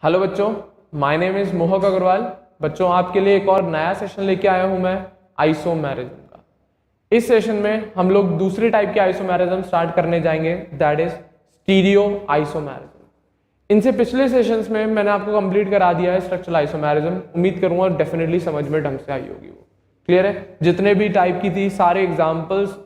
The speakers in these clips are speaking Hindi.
हेलो बच्चों, माय नेम इज मोहक अग्रवाल। बच्चों, आपके लिए एक और नया सेशन लेके आया हूं मैं आइसोमेरिज्म का। इस सेशन में हम लोग दूसरी टाइप के आइसोमेरिज्म स्टार्ट करने जाएंगे, दैट इज स्टीरियो आइसोमेरिज्म। इनसे पिछले सेशंस में मैंने आपको कंप्लीट करा दिया है स्ट्रक्चरल आइसोमेरिज्म। उम्मीद करूंगा डेफिनेटली समझ में ढंग से आई होगी। वो क्लियर है? जितने भी टाइप की थी सारे एग्जाम्पल्स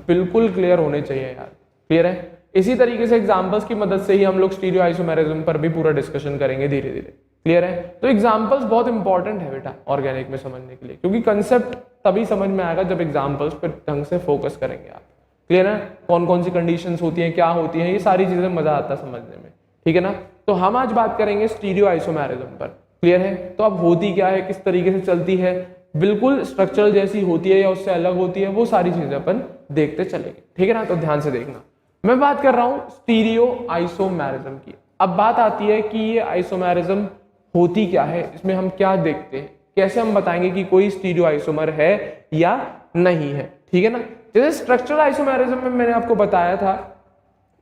बिल्कुल क्लियर होने चाहिए यार। क्लियर है? इसी तरीके से एग्जांपल्स की मदद से ही हम लोग स्टीरियो आइसोमेरिज्म पर भी पूरा डिस्कशन करेंगे धीरे धीरे। क्लियर है? तो एग्जांपल्स बहुत इंपॉर्टेंट है बेटा ऑर्गेनिक में समझने के लिए, क्योंकि कंसेप्ट तभी समझ में आएगा जब एग्जांपल्स पर ढंग से फोकस करेंगे आप। क्लियर है? कौन कौन सी कंडीशंस होती हैं, क्या होती हैं, ये सारी चीजें मजा आता है समझने में। ठीक है ना? तो हम आज बात करेंगे स्टीरियो आइसोमेरिज्म पर। क्लियर है? तो अब होती क्या है, किस तरीके से चलती है, बिल्कुल स्ट्रक्चरल जैसी होती है या उससे अलग होती है, वो सारी चीजें अपन देखते चलेंगे। ठीक है ना? तो ध्यान से देखना। मैं बात कर रहा हूं स्टीरियो आइसोमेरिज्म की। अब बात आती है कि ये आइसोमेरिज्म होती क्या है, इसमें हम क्या देखते हैं, कैसे हम बताएंगे कि कोई स्टीरियो आइसोमर है या नहीं है। ठीक है ना? जैसे स्ट्रक्चरल आइसोमेरिज्म में मैंने आपको बताया था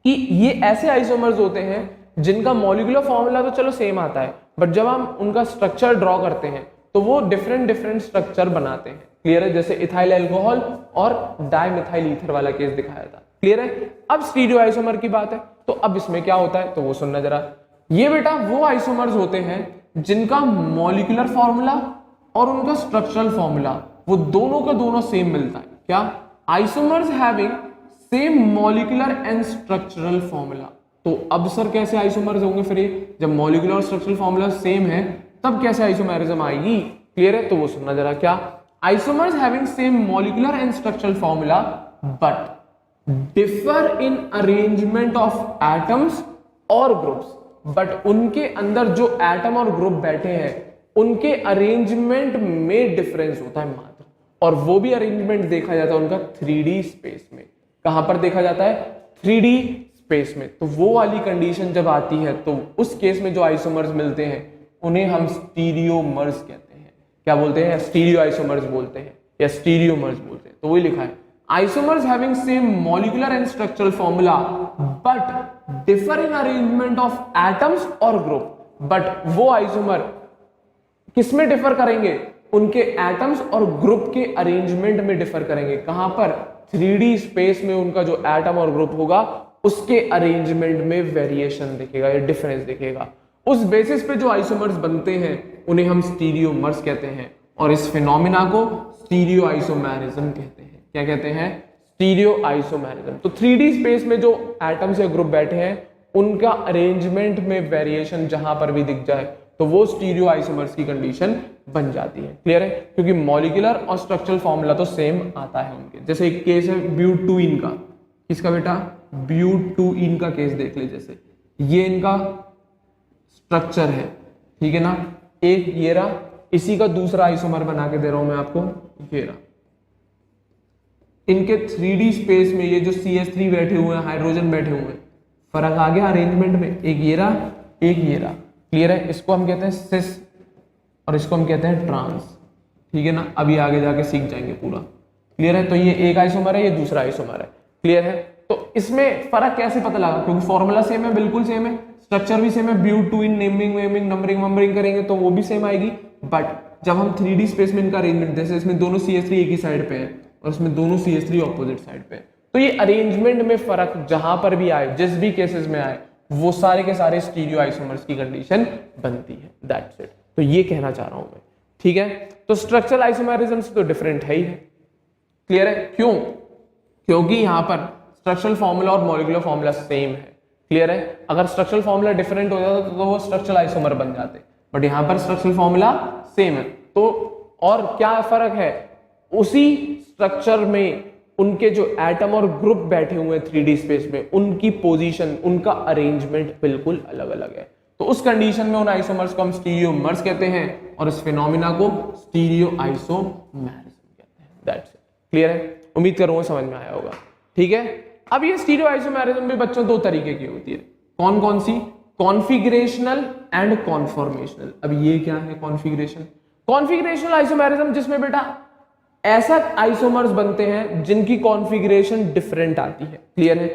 कि ये ऐसे आइसोमर्स होते हैं जिनका मॉलिक्यूलर फॉर्मूला तो चलो सेम आता है, बट जब हम उनका स्ट्रक्चर ड्रॉ करते हैं तो वो डिफरेंट स्ट्रक्चर बनाते हैं। क्लियर है? जैसे इथाइल अल्कोहल और डाइमिथाइल ईथर वाला केस दिखाया था। क्लियर है? अब स्टीरियो आइसोमर की बात है, तो अब इसमें क्या होता है तो वो सुनना जरा। ये बेटा वो आइसोमर्स होते हैं जिनका मॉलिक्यूलर फॉर्मूला और उनका स्ट्रक्चरल फॉर्मूला वो दोनों का दोनों सेम मिलता है। क्या? Isomers having same molecular and structural formula. तो अब सर कैसे आइसोमर्स होंगे फिर ये, जब मॉलिक्यूलर और स्ट्रक्चरल फॉर्मूला सेम है तब कैसे आइसोमेरिज्म आएगी? क्लियर है? तो वो सुनना जरा। क्या? Isomers having same molecular and structural formula but differ in arrangement of atoms और ग्रुप्स। बट उनके अंदर जो एटम और ग्रुप बैठे हैं उनके अरेंजमेंट में डिफरेंस होता है मात्र, और वो भी अरेंजमेंट देखा जाता है उनका 3D स्पेस में। कहां पर देखा जाता है? 3D स्पेस में। तो वो वाली कंडीशन जब आती है तो उस केस में जो आइसोमर्स मिलते हैं उन्हें हम स्टीरियोमर्स कहते हैं। क्या बोलते हैं? स्टीरियो आइसोमर्स बोलते हैं या स्टीरियोमर्स बोलते हैं। तो वही लिखा है, isomers having same molecular and structural formula but differ in arrangement of atoms or group। but वो आइसोमर किसमें डिफर करेंगे? उनके एटम्स और ग्रुप के अरेंजमेंट में डिफर करेंगे। कहां पर? 3D स्पेस में उनका जो एटम और ग्रुप होगा उसके अरेंजमेंट में वेरिएशन दिखेगा या डिफरेंस दिखेगा। उस बेसिस पे जो आइसोमर्स बनते हैं उन्हें हम स्टीरियोमर्स कहते हैं, और इस फिनोमिना को स्टीरियो आइसोमेरिज्म कहते हैं। क्या कहते हैं? Stereo isomerism. तो 3D स्पेस में जो एटम्स या ग्रुप बैठे हैं उनका अरेंजमेंट में वेरिएशन जहां पर भी दिख जाए तो वो स्टीरियो आइसोमर्स की कंडीशन बन जाती है। क्लियर है? क्योंकि मॉलिक्यूलर और स्ट्रक्चरल फॉर्मूला तो सेम आता है उनके। जैसे एक केस है ब्यूटूइन का। किसका बेटा? ब्यूटूइन का केस देख ले। जैसे ये इनका स्ट्रक्चर है, ठीक है ना, एक ये रहा, इसी का दूसरा आइसोमर बना के दे रहा हूं मैं आपको, ये रहा। इनके 3D स्पेस में ये जो CH3 बैठे हुए हैं, हाइड्रोजन बैठे हुए हैं, फर्क आ गया अरेंजमेंट में। एक ये रहा, एक ये रहा। क्लियर है? इसको हम कहते हैं सिस और इसको हम कहते हैं ट्रांस। ठीक है ना? अभी आगे जाके सीख जाएंगे पूरा। क्लियर है? तो ये एक आइसोमर है, ये दूसरा आइसोमर है। क्लियर है? तो इसमें फर्क कैसे पता लगा? क्योंकि फॉर्मूला सेम है, बिल्कुल सेम है, स्ट्रक्चर भी सेम है। ब्यूटूइन नेमिंग वेमिंग नंबरिंग वंबरिंग करेंगे तो वो भी सेम आएगी। बट जब हम 3D स्पेस में इनका अरेंजमेंट, जैसे इसमें दोनों CH3 एक ही साइड पे है और उसमें दोनों CH3 ऑपोजिट साइड पे, तो ये अरेंजमेंट में फर्क जहां पर भी आए, जिस भी केसेस में आए, वो सारे के सारे स्टीरियो आइसोमर्स की कंडीशन बनती है। That's it. तो ये कहना चाह रहा हूं मैं। ठीक है? तो स्ट्रक्चरल आइसोमेरिज्म से तो डिफरेंट है ही है। क्लियर है? क्यों? क्योंकि यहां पर स्ट्रक्चरल फॉर्मूला और मॉलिक्यूलर फॉर्मूला सेम है। क्लियर है? अगर स्ट्रक्चरल फॉर्मूला डिफरेंट हो जाता तो वो स्ट्रक्चरल आइसोमर बन जाते, बट यहां पर स्ट्रक्चरल फॉर्मूला सेम है। तो और क्या फर्क है? उसी स्ट्रक्चर में उनके जो एटम और ग्रुप बैठे हुए हैं 3D स्पेस में, उनकी पोजीशन, उनका अरेंजमेंट बिल्कुल अलग अलग है। तो उस कंडीशन में उन आइसोमर्स को हम स्टीरियोमर्स कहते हैं और इस फिनोमिना को स्टीरियो आइसोमेरिज्म कहते हैं। That's it. क्लियर है? उम्मीद करूंगा समझ में आया होगा। ठीक है? अब ये स्टीरियो आइसोमेरिज्म भी बच्चों दो तरीके की होती है। कौन कौन सी? Configurational and conformational. अब ये क्या है कॉन्फिगरेशन? कॉन्फिगरेशनल आइसोमेरिज्म जिसमें बेटा ऐसा आइसोमर्स बनते हैं जिनकी कॉन्फ़िगरेशन डिफरेंट आती है। क्लियर है?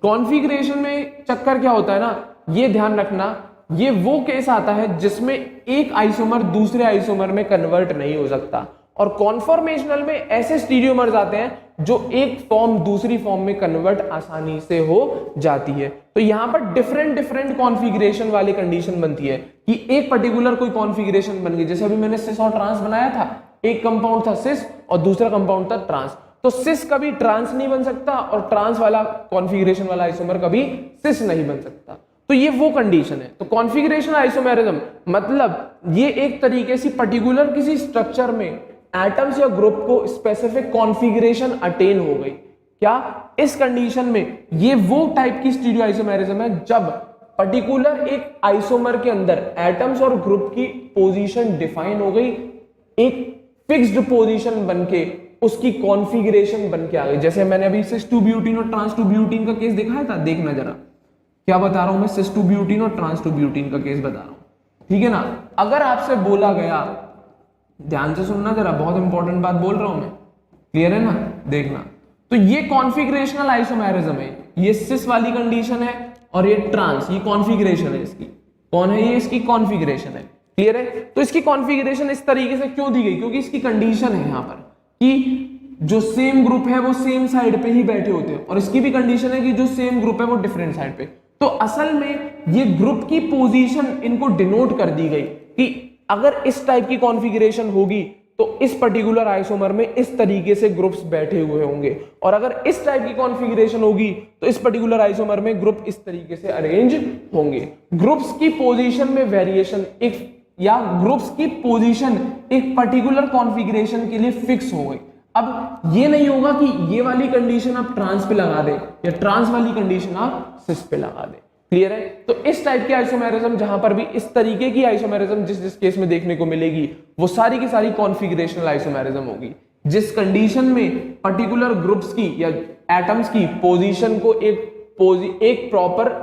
कॉन्फ़िगरेशन में चक्कर क्या होता है ना, ये ध्यान रखना, ये वो केस आता है जिसमें एक आइसोमर दूसरे आइसोमर में कन्वर्ट नहीं हो सकता, और कॉन्फॉर्मेशनल में ऐसे स्टीरियोमर्स आते हैं जो एक फॉर्म दूसरी फॉर्म में कन्वर्ट आसानी से हो जाती है। तो यहां पर डिफरेंट डिफरेंट कॉन्फ़िगरेशन वाली कंडीशन बनती है कि एक पर्टिकुलर कोई कॉन्फ़िगरेशन बन गई, जैसे अभी मैंने सिस और ट्रांस बनाया था, एक कंपाउंड था सिस और दूसरा कंपाउंड था ट्रांस, तो सिस कभी ट्रांस नहीं बन सकता और ट्रांस वाला कॉन्फ़िगरेशन वाला आइसोमर कभी सिस नहीं बन सकता। तो ये वो कंडीशन है। तो कॉन्फ़िगरेशनल आइसोमेरिज्म मतलब ये एक तरीके से पर्टिकुलर किसी स्ट्रक्चर में एटम्स या ग्रुप को स्पेसिफिक कॉन्फ़िगरेशन अटेन हो गई। क्या इस कंडीशन में ये वो टाइप की स्टीरियो आइसोमेरिज्म है जब पर्टिकुलर एक आइसोमर के अंदर एटम्स और ग्रुप की पोजीशन डिफाइन हो गई, एक फिक्स्ड पोजीशन बनके उसकी कॉन्फ़िगरेशन बनके आ गई। जैसे मैंने अभी सिस 2 ब्यूटीन और ट्रांस 2 ब्यूटीन का केस दिखाया था, देखना जरा क्या बता रहा हूं मैं, सिस 2 ब्यूटीन और ट्रांस 2 ब्यूटीन का केस बता रहा हूं, ठीक है ना। अगर आपसे बोला गया, ध्यान से सुनना जरा, बहुत इंपॉर्टेंट बात बोल रहा हूं मैं, क्लियर है ना, देखना। तो ये कॉन्फ़िगरेशनल आइसोमेरिज्म है, ये सिस वाली कंडीशन है और ये ट्रांस, ये कॉन्फ़िगरेशन है इसकी, कौन है ये, इसकी कॉन्फ़िगरेशन है, क्लियर है। तो इसकी कॉन्फ़िगरेशन इस तरीके से क्यों दी गई, क्योंकि इसकी कंडीशन है यहां पर कि जो सेम ग्रुप है वो सेम साइड पे ही बैठे होते हैं, और इसकी भी कंडीशन है कि जो सेम ग्रुप है वो डिफरेंट साइड पे। तो असल में ये ग्रुप की पोजीशन इनको डिनोट कर दी गई कि अगर इस टाइप की कॉन्फ़िगरेशन होगी तो इस पर्टिकुलर आइसोमर में इस तरीके से ग्रुप्स बैठे हुए होंगे, और अगर इस टाइप की कॉन्फ़िगरेशन होगी तो इस पर्टिकुलर आइसोमर में ग्रुप इस तरीके से अरेंज होंगे। ग्रुप्स की पोजीशन में वेरिएशन एक या ग्रुप्स की पोजीशन एक पर्टिकुलर कॉन्फ़िगरेशन के लिए फिक्स हो गई। अब ये नहीं होगा कि ये वाली कंडीशन आप ट्रांस पे लगा दें या ट्रांस वाली कंडीशन आप सिस पे लगा दें, क्लियर है। तो इस टाइप की आइसोमेरिज्म, जहां पर भी इस तरीके की आइसोमेरिज्म जिस जिस केस में देखने को मिलेगी वो सारी की सारी कॉन्फ़िगरेशनल आइसोमेरिज्म होगी, जिस कंडीशन में पर्टिकुलर ग्रुप्स की या एटम्स की पोजीशन को एक प्रॉपर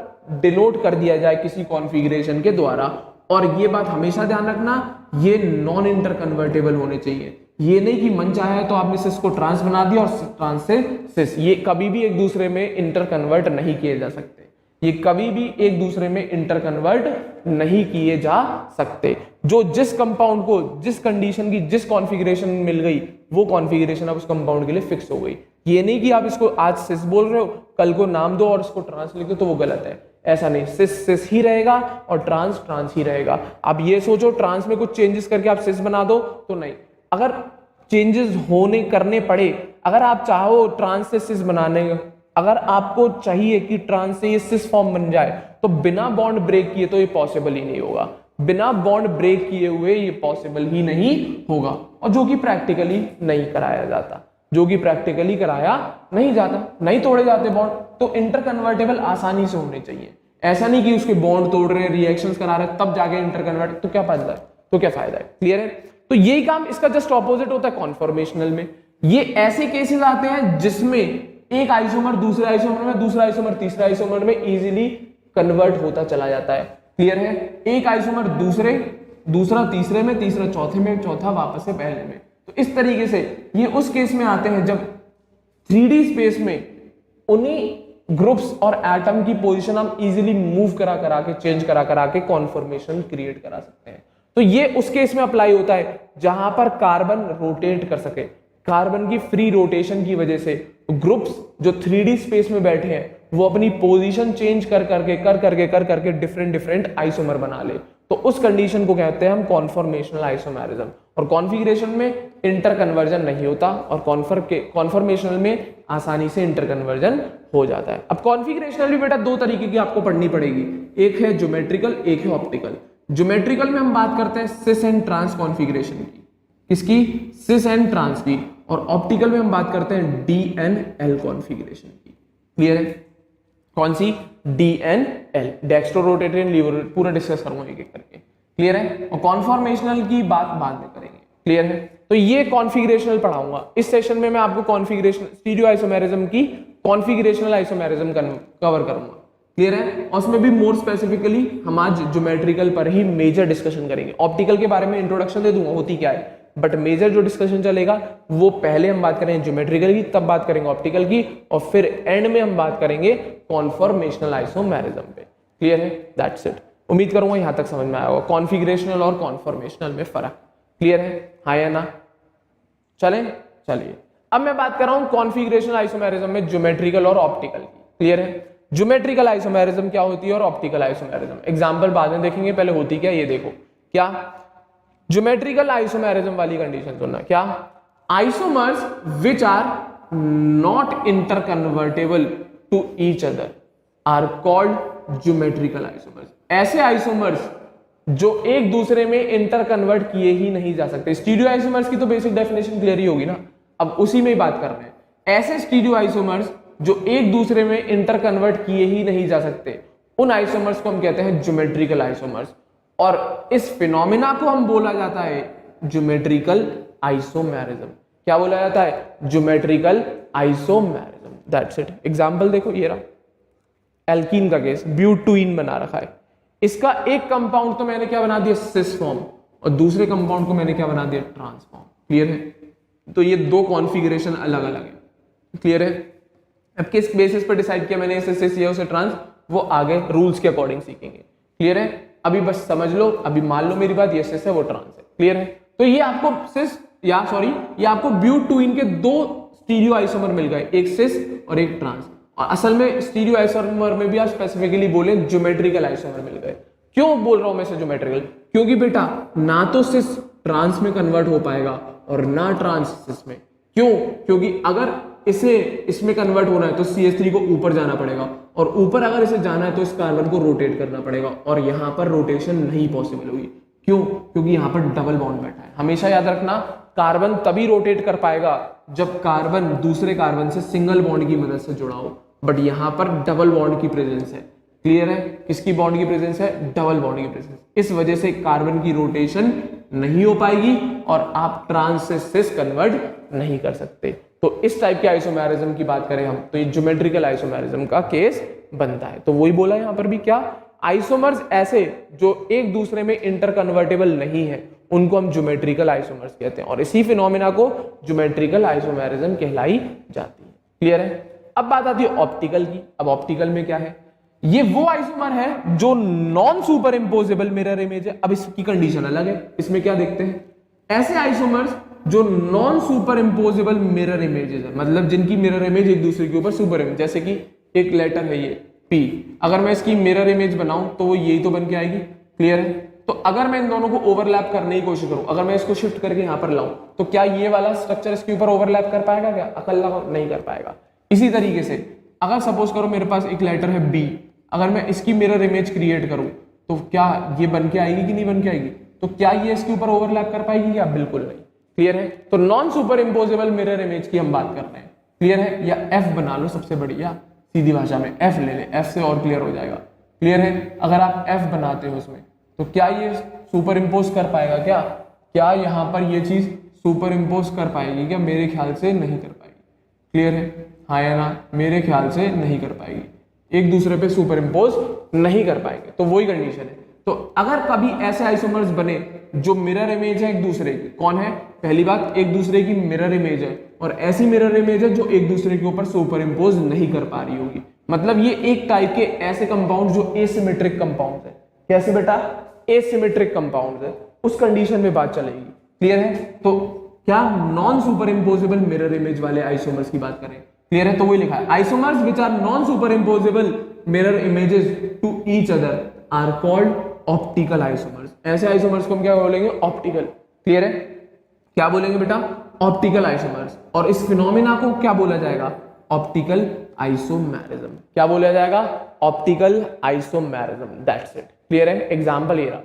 डिनोट कर दिया जाए किसी कॉन्फ़िगरेशन के द्वारा। और ये बात हमेशा ध्यान रखना, ये नॉन इंटर कन्वर्टेबल होने चाहिए। ये नहीं कि मन चाहे तो आपने सिस को ट्रांस बना दिया और ट्रांस से सिस, ये कभी भी एक दूसरे में इंटर कन्वर्ट नहीं किए जा सकते, ये कभी भी एक दूसरे में इंटर कन्वर्ट नहीं किए जा सकते। जो जिस कंपाउंड को जिस कंडीशन की जिस कॉन्फ़िगरेशन मिल गई वो कॉन्फ़िगरेशन अब उस कंपाउंड के लिए फिक्स हो गई। ये नहीं कि आप इसको आज सिस बोल रहे हो, कल को नाम दो और इसको ट्रांस लिख दो तो वो गलत है, ऐसा नहीं। सिस सिस ही रहेगा और ट्रांस ट्रांस ही रहेगा। आप ये सोचो ट्रांस में कुछ चेंजेस करके आप सिस बना दो तो नहीं, अगर चेंजेस होने करने पड़े, अगर आप चाहो ट्रांस से सिस बनाने, अगर आपको चाहिए कि ट्रांस से ये सिस फॉर्म बन जाए तो बिना बॉन्ड ब्रेक किए तो ये पॉसिबल ही नहीं होगा, बिना बॉन्ड ब्रेक किए हुए ये पॉसिबल ही नहीं होगा, और जो कि प्रैक्टिकली नहीं कराया जाता, जो कि प्रैक्टिकली कराया नहीं जाता, नहीं तोड़े जाते बॉन्ड। तो इंटर कन्वर्टेबल आसानी से होने चाहिए, ऐसा नहीं कि उसके बॉन्ड तोड़ रहे हैं, रिएक्शंस करा रहे हैं तब जाके इंटर कन्वर्ट, तो क्या फायदा है, तो क्या फायदा है, क्लियर है। तो यही काम इसका जस्ट ऑपोजिट होता है कॉन्फॉर्मेशनल में। ये ऐसे केसेस आते हैं जिसमें एक आइसोमर दूसरे आइसोमर में, दूसरा आइसोमर तीसरा आइसोमर में इजीली कन्वर्ट होता चला जाता है, क्लियर है। एक आइसोमर दूसरे, दूसरा तीसरे में, तीसरा चौथे में, चौथा वापस से पहले में। तो इस तरीके से ये उस केस में आते हैं जब 3D स्पेस में उन्हीं ग्रुप्स और एटम की पोजीशन हम इजीली मूव करा करा के, चेंज करा करा के कॉन्फॉर्मेशन क्रिएट करा सकते हैं। तो ये उस केस में अप्लाई होता है जहां पर कार्बन रोटेट कर सके, कार्बन की फ्री रोटेशन की वजह से ग्रुप्स जो 3D स्पेस में बैठे हैं वो अपनी पोजीशन चेंज कर करके डिफरेंट डिफरेंट आइसोमर बना ले, तो उस कंडीशन को कहते हैं हम कॉन्फॉर्मेशनल आइसोमेरिज्म। और कॉन्फ़िगरेशन में इंटर कन्वर्जन नहीं होता और कॉन्फॉर्मेशनल में आसानी से इंटर कन्वर्जन हो जाता है। अब कॉन्फ़िगरेशनल भी बेटा दो तरीके की आपको पढ़नी पड़ेगी, एक है ज्योमेट्रिकल, एक है ऑप्टिकल। ज्योमेट्रिकल में हम बात करते हैं सिस एंड ट्रांस कॉन्फ़िगरेशन की, किसकी, सिस एंड ट्रांस की, और ऑप्टिकल में हम बात करते हैं डी एन एल कॉन्फ़िगरेशन की, क्लियर है। कौन सी, D N L, dextro rotatory and laevo, पूरा डिस्कस करूंगा एक एक करके, क्लियर है। और कॉन्फॉर्मेशनल की बात बाद में करेंगे, क्लियर है। तो ये कॉन्फ़िगरेशनल पढ़ाऊंगा इस सेशन में, मैं आपको कॉन्फ़िगरेशन स्टीरियो आइसोमेरिज्म की कॉन्फ़िगरेशनल आइसोमेरिज्म कवर करूंगा, क्लियर है। और उसमें भी मोर स्पेसिफिकली हम आज ज्योमेट्रिकल पर ही मेजर डिस्कशन करेंगे। ऑप्टिकल के बारे में इंट्रोडक्शन दे दूंगा होती क्या है, बट मेजर जो डिस्कशन चलेगा वो पहले हम बात करेंगे ज्योमेट्रिकल की, तब बात करेंगे ऑप्टिकल की, और फिर एंड में हम बात करेंगे कॉन्फॉर्मेशनल आइसोमेरिज्म पे, क्लियर है, दैट्स इट। उम्मीद करूंगा यहां तक समझ में आया होगा कॉन्फिगरेशनल और कॉन्फॉर्मेशनल में फर्क। क्लियर है, हाँ या ना? चलिए अब मैं बात कर रहा हूं कॉन्फिगरेशनल आइसोमेरिज्म में ज्योमेट्रिकल और ऑप्टिकल की। क्लियर है, ज्योमेट्रिकल आइसोमेरिज्म क्या होती है और ऑप्टिकल आइसोमेरिज्म एग्जांपल बाद में देखेंगे, पहले होती क्या ये देखो। क्या ज्योमेट्रिकल आइसोमेरिज्म वाली कंडीशन सुनना, क्या isomers which are not interconvertible to each other are called geometrical isomers. ऐसे आइसोमर्स जो एक दूसरे में इंटर कन्वर्ट किए ही नहीं जा सकते। स्टीरियो आइसोमर्स की तो बेसिक डेफिनेशन क्लियर ही होगी ना, अब उसी में ही बात कर रहे हैं। ऐसे स्टीरियो आइसोमर्स जो एक दूसरे में इंटर कन्वर्ट किए ही नहीं जा सकते, उन आइसोमर्स को हम कहते हैं ज्योमेट्रिकल आइसोमर्स, और इस फिनोमिना को हम बोला जाता है ज्योमेट्रिकल आइसोमेरिज्म। क्या बोला जाता है? Geometrical isomerism. That's it. Example देखो, ये रहा एल्कीन का केस, ब्यूटुइन बना रखा है। इसका एक कंपाउंड तो मैंने क्या बना दिया? सिस फॉर्म, और दूसरे कंपाउंड को मैंने क्या बना दिया? Trans form. क्लियर है? तो ये दो कॉन्फ़िगरेशन अलग अलग है। क्लियर है? अब किस बेसिस पर डिसाइड किया मैंने इसे सिस या उसे ट्रांस, वो आगे रूल्स के अकॉर्डिंग सीखेंगे। क्लियर है? अभी बस समझ लो, अभी मान लो मेरी बात, ये सिस है वो ट्रांस है। क्लियर है? तो ये आपको सिस या सॉरी ये आपको ब्यूटुइन के दो स्टीरियो आइसोमर मिल गए, एक सिस और एक ट्रांस। और असल में स्टीरियो आइसोमर में भी आप स्पेसिफिकली बोले ज्योमेट्रिकल आइसोमर मिल गए। क्यों बोल रहा हूं मैं इसे ज्योमेट्रिकल? क्योंकि बेटा ना तो सिस ट्रांस में कन्वर्ट हो पाएगा और ना ट्रांस सिस में। क्यों? क्योंकि अगर इसे इसमें कन्वर्ट होना है तो CH3 को ऊपर जाना पड़ेगा, और ऊपर अगर इसे जाना है तो इस कार्बन को रोटेट करना पड़ेगा, और यहां पर रोटेशन नहीं पॉसिबल होगी। क्यों? क्योंकि यहां पर डबल बॉन्ड बैठा है। हमेशा याद रखना, कार्बन तभी रोटेट कर पाएगा जब कार्बन दूसरे कार्बन से सिंगल बॉन्ड की मदद से जुड़ा हो, बट यहां पर डबल बॉन्ड की प्रेजेंस है। क्लियर है? किसकी बॉन्ड की प्रेजेंस है? डबल बॉन्ड की प्रेजेंस। इस वजह से कार्बन की रोटेशन नहीं हो पाएगी और आप ट्रांस से सिस कन्वर्ट नहीं कर सकते। तो इस टाइप के आइसोमेरिज्म की बात करें हम, तो ये ज्योमेट्रिकल आइसोमेरिज्म का केस बनता है। तो वही बोला यहां पर भी, क्या आइसोमर्स ऐसे जो एक दूसरे में इंटर कन्वर्टेबल नहीं है, उनको हम ज्योमेट्रिकल आइसोमर्स कहते हैं, और इसी फिनोमिना को ज्योमेट्रिकल आइसोमेरिज्म कहलाई जाती है। क्लियर है? अब बात आती है ऑप्टिकल की। अब ऑप्टिकल में क्या है? ये वो आइसोमर है जो non superimposable mirror image है। अब इसकी कंडीशन अलग है। इसमें क्या देखते हैं? ऐसे आइसोमर्स जो non superimposable mirror images है, मतलब जिनकी मिरर इमेज एक दूसरे के ऊपर सुपर इमेज, जैसे कि एक लेटर है ये P, अगर मैं इसकी मिरर इमेज बनाऊं तो वो यही तो बन के आएगी। क्लियर है? तो अगर मैं इन दोनों को ओवरलैप करने की कोशिश करूं, अगर मैं इसको शिफ्ट करके यहां पर लाऊं, तो क्या ये वाला स्ट्रक्चर इसके ऊपर ओवरलैप कर पाएगा? क्या अकेला नहीं कर पाएगा। इसी तरीके से अगर सपोज करो मेरे पास एक लेटर है B, अगर मैं इसकी मिरर इमेज क्रिएट करूं तो क्या ये बन के आएगी कि नहीं बन के आएगी? तो क्या ये इसके ऊपर ओवरलैप कर पाएगी? या बिल्कुल नहीं। क्लियर है? तो non superimposable mirror image की हम बात कर रहे हैं। क्लियर है? या F बना लो, सबसे बढ़िया सीधी भाषा में F ले ले, F से और क्लियर हो जाएगा। क्लियर है? अगर आप F बनाते हो उसमें, तो क्या ये सुपर इम्पोज कर पाएगा? क्या यहां पर ये चीज सुपर इम्पोज कर पाएगी? क्या मेरे ख्याल से नहीं कर पाएगी। क्लियर है? हाँ या ना? मेरे ख्याल से नहीं कर पाएगी, एक दूसरे पे सुपर इम्पोज नहीं कर पाएंगे। तो वही कंडीशन है। तो अगर कभी ऐसे आइसोमर्स बने जो मिरर इमेज है एक दूसरे की, कौन है? पहली बात, एक दूसरे की मिरर इमेज है, और ऐसी मिरर इमेज है जो एक दूसरे के ऊपर सुपर इम्पोज नहीं कर पा रही होगी, मतलब ये एक टाइप के ऐसे कंपाउंड जो एसिमेट्रिक कंपाउंड है। कैसे बेटा? एसिमेट्रिक कंपाउंड है, उस कंडीशन में बात चलेगी। क्लियर है? तो क्या non superimposable mirror image वाले आइसोमर्स की बात करें। क्लियर है? तो वही लिखा है, isomers which are non superimposable mirror images to each other are called optical isomers. ऐसे आइसोमर्स को हम क्या बोलेंगे? ऑप्टिकल। क्लियर है? क्या बोलेंगे बेटा? Optical isomers. और इस फिनोमिना को क्या बोला जाएगा? Optical isomerism. क्या बोला जाएगा? Optical isomerism. That's it. Clear है? एग्जांपल ये रहा,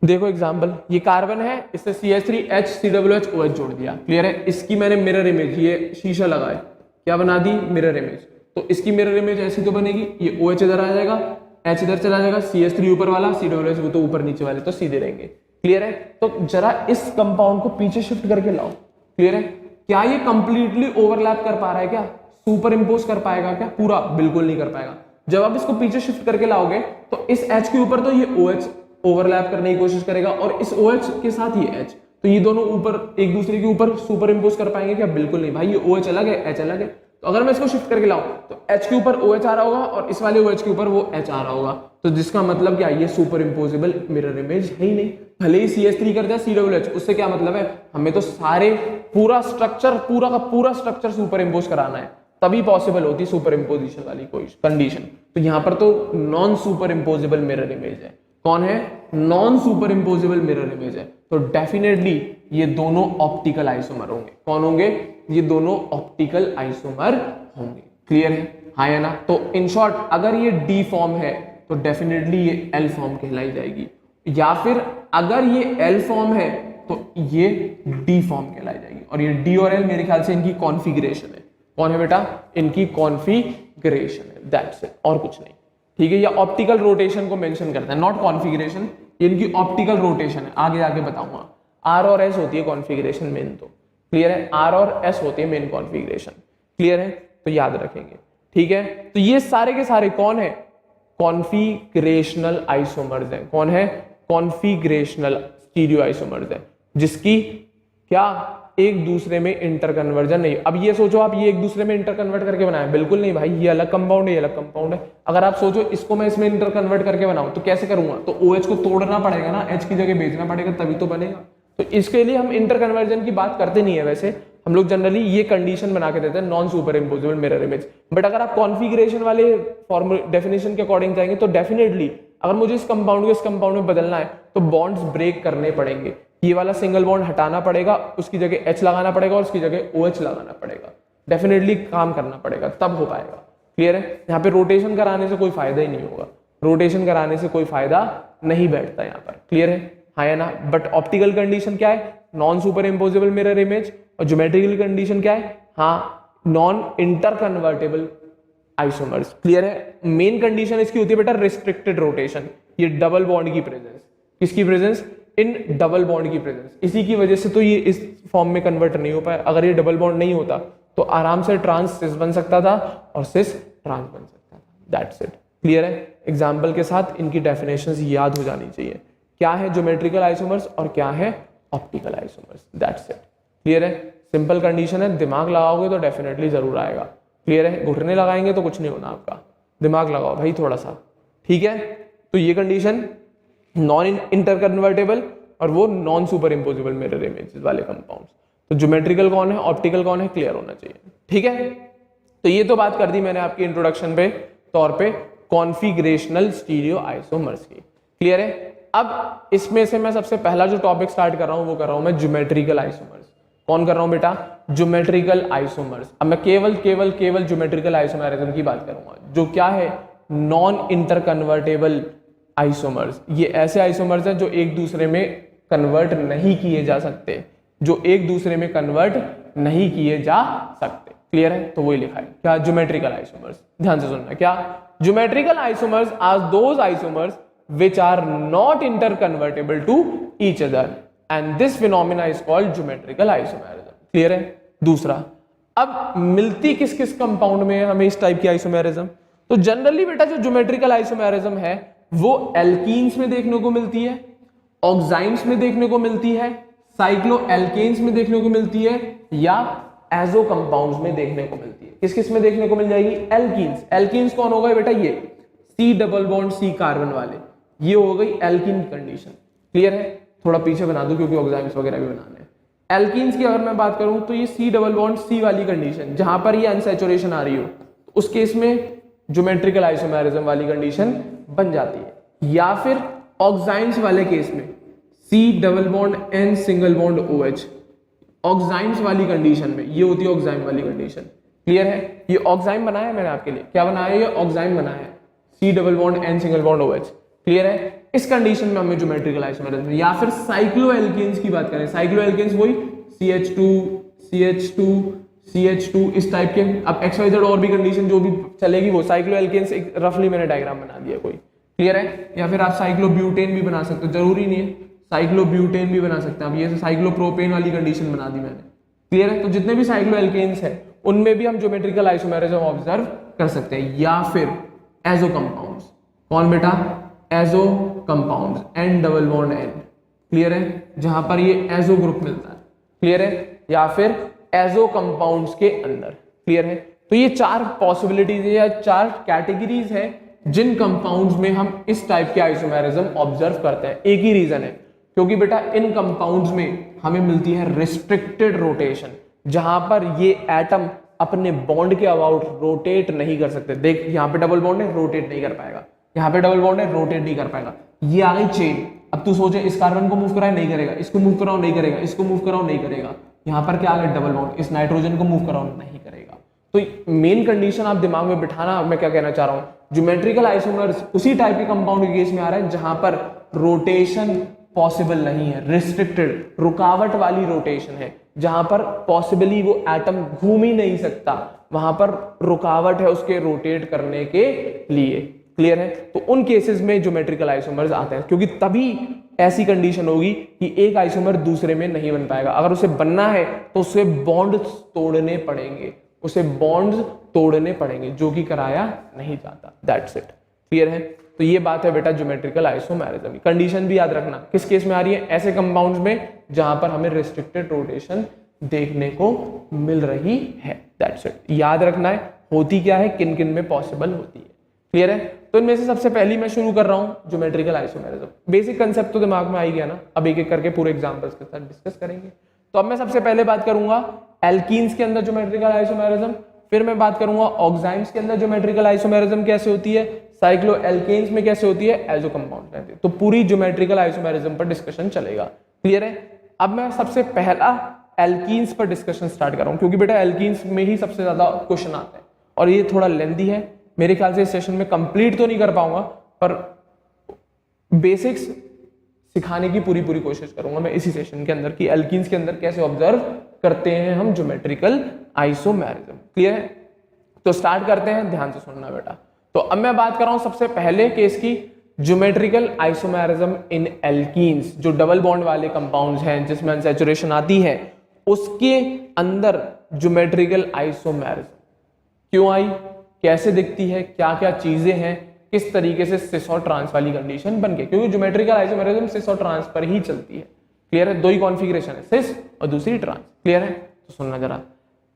देखो एग्जांपल, ये कार्बन है, इससे CH3H COOH जोड़ दिया। क्लियर है? इसकी मैंने मिरर इमेज, ये शीशा लगा है, क्या बना दी? Mirror image. तो इसकी मिरर इमेज ऐसी तो बनेगी, ये OH इधर आ जाएगा, H इधर चला जाएगा, CH3 ऊपर वाला, COOH वो तो ऊपर नीचे वाले तो सीधे रहेंगे। क्लियर है? तो जरा इस कंपाउंड को पीछे शिफ्ट करके लाओ। क्लियर है? क्या ये कंप्लीटली ओवरलैप कर पा रहा है? क्या सुपर इम्पोज कर पाएगा? क्या पूरा? बिल्कुल नहीं कर पाएगा। जब आप इसको पीछे शिफ्ट करके लाओगे तो इस H के ऊपर तो ये OH ओवरलैप करने की कोशिश करेगा, और इस OH के साथ ये H, तो ये दोनों ऊपर एक दूसरे के ऊपर सुपर इम्पोज कर पाएंगे? क्या बिल्कुल नहीं भाई, ये OH अलग है, H अलग है। तो अगर मैं इसको शिफ्ट करके लाऊं तो H के ऊपर OH आ रहा होगा और इस वाले OH के ऊपर वो H आ रहा होगा, तो जिसका मतलब क्या, ये सुपर इम्पोजिबल मिरर इमेज है ही नहीं। भले ही CH3 कर दिया COOH, उससे क्या मतलब है, हमें तो सारे पूरा स्ट्रक्चर, पूरा का पूरा स्ट्रक्चर सुपर इम्पोज कराना है, तभी पॉसिबल होती सुपर इम्पोजिशन वाली कोई कंडीशन। तो यहाँ पर तो non super imposable mirror image है। कौन है, non super imposable mirror image है, तो डेफिनेटली ये दोनों ऑप्टिकल आइसोमर होंगे। कौन होंगे, ये दोनों ऑप्टिकल आइसोमर होंगे। क्लियर है, हाँ या ना। तो इन शॉर्ट अगर ये डी फॉर्म है तो डेफिनेटली ये एल फॉर्म कहलाई जाएगी, या फिर अगर ये एल फॉर्म है तो ये डी फॉर्म कहलाई जाएगी। और ये डी और एल मेरे ख्याल से इनकी कॉन्फ़िगरेशन है। कौन है बेटा, इनकी कॉन्फ़िगरेशन है, दैट्स इट, और कुछ नहीं। ठीक है, या ऑप्टिकल रोटेशन को मेंशन करते हैं, नॉट कॉन्फ़िगरेशन, इनकी ऑप्टिकल रोटेशन है। आगे आगे बताऊंगा। आर और एस होती है कॉन्फ़िगरेशन मेन, तो क्लियर है, आर और एस होती है मेन कॉन्फ़िगरेशन। क्लियर है, तो याद रखेंगे। ठीक है, तो ये सारे के सारे कौन है, कॉन्फ़िगरेशनल आइसोमर्स हैं। कौन है, कॉन्फ़िगरेशनल स्टीरियो आइसोमर्स है, जिसकी क्या एक दूसरे में इंटर कन्वर्जन नहीं। अब ये सोचो आप, ये एक दूसरे में इंटर कन्वर्ट करके बनाए, बिल्कुल नहीं भाई, ये अलग कंपाउंड है, ये अलग कंपाउंड है। अगर आप सोचो इसको मैं इसमें इंटर कन्वर्ट करके बनाऊं तो कैसे करूंगा, तो OH को तोड़ना पड़ेगा ना, H की जगह भेजना पड़ेगा, तभी तो बनेगा। तो इसके लिए हम इंटर कन्वर्जन की बात करते नहीं है, वैसे हम लोग जनरली ये कंडीशन बना के देते हैं, non super imposable mirror image. But अगर आप कॉन्फ़िगरेशन वाले फॉर्मूले डेफिनेशन के अकॉर्डिंग जाएंगे तो डेफिनेटली अगर मुझे इस कंपाउंड को इस कंपाउंड में बदलना है तो बॉन्ड्स ब्रेक करने पड़ेंगे। ये वाला सिंगल बॉन्ड हटाना पड़ेगा, उसकी जगह H लगाना पड़ेगा और उसकी जगह OH लगाना पड़ेगा। डेफिनेटली काम करना पड़ेगा, तब हो पाएगा। क्लियर है, यहाँ पे रोटेशन कराने से कोई फायदा ही नहीं होगा, रोटेशन कराने से कोई फायदा नहीं बैठता यहाँ पर। क्लियर है, हाँ या ना। बट ऑप्टिकल कंडीशन क्या है, non super imposable mirror image, और ज्योमेट्रिकल कंडीशन क्या है, हाँ non inter convertible isomers. Clear है, मेन कंडीशन इसकी होती है बेटा रिस्ट्रिक्टेड रोटेशन, ये डबल बॉन्ड की प्रेजेंस, किसकी प्रेजेंस, इन डबल बॉन्ड की प्रेजेंस। इसी की वजह से तो ये इस फॉर्म में कन्वर्ट नहीं हो पाया। अगर ये डबल बॉन्ड नहीं होता तो आराम से ट्रांस सिस बन सकता था और सिस ट्रांस बन सकता था, दैट्स इट। क्लियर है, एग्जाम्पल के साथ इनकी डेफिनेशंस याद हो जानी चाहिए, क्या है ज्योमेट्रिकल आइसोमर्स और क्या है optical isomers, that's it. Clear है, सिंपल कंडीशन है, दिमाग लगाओगे तो डेफिनेटली जरूर आएगा। क्लियर है, घुटने लगाएंगे तो कुछ नहीं होना आपका, दिमाग लगाओ भाई थोड़ा सा। ठीक है, तो ये कंडीशन नॉन इंटर कन्वर्टेबल और वो non super imposable mirror images वाले कंपाउंड्स। तो ज्योमेट्रिकल कौन है, ऑप्टिकल कौन है, क्लियर होना चाहिए। ठीक है, तो ये तो बात कर दी मैंने आपकी इंट्रोडक्शन पे तौर पे कॉन्फ़िगरेशनल स्टीरियो आइसोमर्स की। क्लियर है, अब इसमें से मैं सबसे पहला जो टॉपिक स्टार्ट कर रहा हूं वो कर रहा हूं मैं ज्योमेट्रिकल आइसोमर्स। कौन कर रहा हूं बेटा, ज्योमेट्रिकल आइसोमर्स। अब मैं केवल केवल केवल ज्योमेट्रिकल आइसोमेरिज्म की बात करूंगा, जो क्या है, नॉन इंटर कन्वर्टेबल आइसोमर्स। ये ऐसे आइसोमर्स हैं जो एक दूसरे में कन्वर्ट नहीं किए जा सकते, जो एक दूसरे में कन्वर्ट नहीं किए जा सकते। क्लियर है, तो वही लिखा है क्या, ज्योमेट्रिकल आइसोमर्स। ध्यान से सुनना, क्या, geometrical isomers are those isomers which are not interconvertible to each other and this phenomena is called geometrical isomerism। Clear है। दूसरा, अब मिलती किस किस कंपाउंड में हमें इस टाइप की आइसोमेरिज्म, तो जनरली बेटा जो ज्योमेट्रिकल आइसोमेरिज्म है वो एल्कीन्स में देखने को मिलती है, ऑक्साइम्स में देखने को मिलती है, साइक्लो एल्केन्स में देखने को मिलती है, या एजो कंपाउंड्स में देखने को मिलती है। किस किस में देखने को मिल जाएगी, एल्कीन्स। एल्कीन्स कौन होगा बेटा, ये C double bond C carbon वाले, ये हो गई एल्कीन कंडीशन। क्लियर है, थोड़ा पीछे बना दूं क्योंकि ऑक्साइम्स वगैरह भी बनाने हैं। एल्कीन्स की अगर मैं बात करूं तो ये C डबल बॉन्ड C वाली कंडीशन, जहां पर ये अनसैचुरेशन आ रही हो तो उस केस में ज्योमेट्रिकल आइसोमेरिज्म वाली कंडीशन बन जाती है। या फिर ऑक्साइम्स वाले केस में C double bond N single bond OH, oximes वाली कंडीशन में ये होती है ऑक्साइम वाली कंडीशन। क्लियर है, ये ऑक्साइम बनाया है मैंने आपके लिए, क्या बनाया है, ये ऑक्साइम बनाया है, C double bond N single bond OH। Clear है, इस कंडीशन में हमें ज्योमेट्रिकल आइसोमेरिज्म। या फिर साइक्लो एल्केन्स की बात करें, साइक्लो एल्केन्स वही CH2 CH2 CH2 इस टाइप के। अब XYZ और भी कंडीशन जो भी चलेगी वो साइक्लो एल्केन्स, एक रफली मैंने डायग्राम बना दिया कोई। क्लियर है, या फिर आप साइक्लो ब्यूटेन भी बना सकते हो, जरूरी नहीं है, साइक्लो ब्यूटेन भी बना सकते हैं। अब ये साइक्लो प्रोपेन वाली कंडीशन बना दी मैंने। क्लियर है, तो जितने भी साइक्लो एल्केन्स है उनमें भी हम ज्योमेट्रिकल आइसोमेरिज्म ऑब्जर्व कर सकते हैं। या फिर एजो कंपाउंड्स, कौन बेटा, azo compounds, N double bond N। Clear है, जहां पर ये एजो ग्रुप मिलता है। क्लियर है, या फिर एजो कंपाउंड्स के अंदर। क्लियर है, तो ये 4 पॉसिबिलिटीज है या 4 कैटेगरीज है जिन कंपाउंड्स में हम इस टाइप के आइसोमेरिज्म ऑब्जर्व करते हैं। एक ही रीजन है, क्योंकि बेटा इन कंपाउंड्स में हमें मिलती है रिस्ट्रिक्टेड रोटेशन, जहां पर ये एटम अपने बॉन्ड के अबाउट रोटेट नहीं कर सकते। देख यहाँ पे डबल बॉन्ड है, रोटेट नहीं कर पाएगा, यहाँ पे डबल बॉन्ड है, रोटेट नहीं कर पाएगा। ये आ गई चेन। अब तू सोचे इस कार्बन को मूव कराए, नहीं करेगा, इसको मूव कराओ, नहीं करेगा, इसको मूव कराओ, नहीं करेगा। यहाँ पर क्या आ गया, डबल बॉन्ड, इस नाइट्रोजन को मूव कराओ, नहीं करेगा। तो मेन कंडीशन आप दिमाग में बिठाना, मैं क्या कहना चाह रहा हूँ, ज्योमेट्रिकल आइसोमर्स उसी टाइप के कंपाउंड के केस में आ रहा है जहां पर रोटेशन पॉसिबल नहीं है, रिस्ट्रिक्टेड, रुकावट वाली रोटेशन है, जहां पर पॉसिबली वो एटम घूम ही नहीं सकता, वहां पर रुकावट है उसके रोटेट करने के लिए। क्लियर है? तो उन केसेस में ज्योमेट्रिकल आइसोमर्स आते हैं, क्योंकि तभी ऐसी कंडीशन होगी कि एक आइसोमर दूसरे में नहीं बन पाएगा। अगर उसे बनना है तो उसे बॉन्ड तोड़ने पड़ेंगे, उसे बॉन्ड्स तोड़ने पड़ेंगे, जो कि कराया नहीं जाता। That's it. क्लियर है? तो ये बात है बेटा ज्योमेट्रिकल आइसोमेरिज्म। कंडीशन भी याद रखना, किस केस में आ रही है, ऐसे कंपाउंड्स में जहां पर हमें रिस्ट्रिक्टेड रोटेशन देखने को मिल रही है। That's it. याद रखना है होती क्या है, किन किन में पॉसिबल होती है। क्लियर है? तो इनमें से सबसे पहली मैं शुरू कर रहा हूं ज्योमेट्रिकल आइसोमेरिज्म। बेसिक कंसेप्ट तो दिमाग में आ ही गया ना, अब एक एक करके पूरे एग्जांपल्स के साथ डिस्कस करेंगे। तो अब मैं सबसे पहले बात करूंगा एल्कीन्स के अंदर ज्योमेट्रिकल आइसोमेरिज्म, फिर मैं बात करूंगा ऑक्साइड्स के अंदर ज्योमेट्रिकल आइसोमेरिज्म कैसे होती है, साइक्लो एल्केन्स में कैसे होती है, एजो कंपाउंड रहते हैं। तो पूरी ज्योमेट्रिकल आइसोमेरिज्म पर डिस्कशन चलेगा। क्लियर है? अब मैं सबसे पहला एल्कीन्स पर डिस्कशन स्टार्ट कर रहा हूं, क्योंकि बेटा एल्कीन्स में ही सबसे ज्यादा क्वेश्चन आते हैं और ये थोड़ा लेंथी है। मेरे ख्याल से इस सेशन में कंप्लीट तो नहीं कर पाऊंगा, पर बेसिक्स सिखाने की पूरी कोशिश करूंगा मैं इसी सेशन के अंदर कि एल्कीन्स के अंदर कैसे ऑब्जर्व करते हैं हम ज्योमेट्रिकल आइसोमेरिज्म। क्लियर है? तो स्टार्ट करते हैं, ध्यान से सुनना बेटा। तो अब मैं बात कर रहा हूं सबसे पहले केस की, ज्योमेट्रिकल आइसोमेरिज्म इन एल्कीन्स, जो डबल बॉन्ड वाले कंपाउंड्स हैं जिसमें अनसैचुरेशन आती है, उसके अंदर ज्योमेट्रिकल आइसोमेरिज्म क्यों आई, कैसे दिखती है, क्या क्या चीजें हैं, किस तरीके से सिस और ट्रांस वाली कंडीशन बन गई, क्योंकि ज्योमेट्रिकल आइसोमेरिज्म सिस और ट्रांस पर ही चलती है। क्लियर है? दो ही कॉन्फ़िगरेशन है, सिस और दूसरी ट्रांस। क्लियर है? तो सुनना जरा।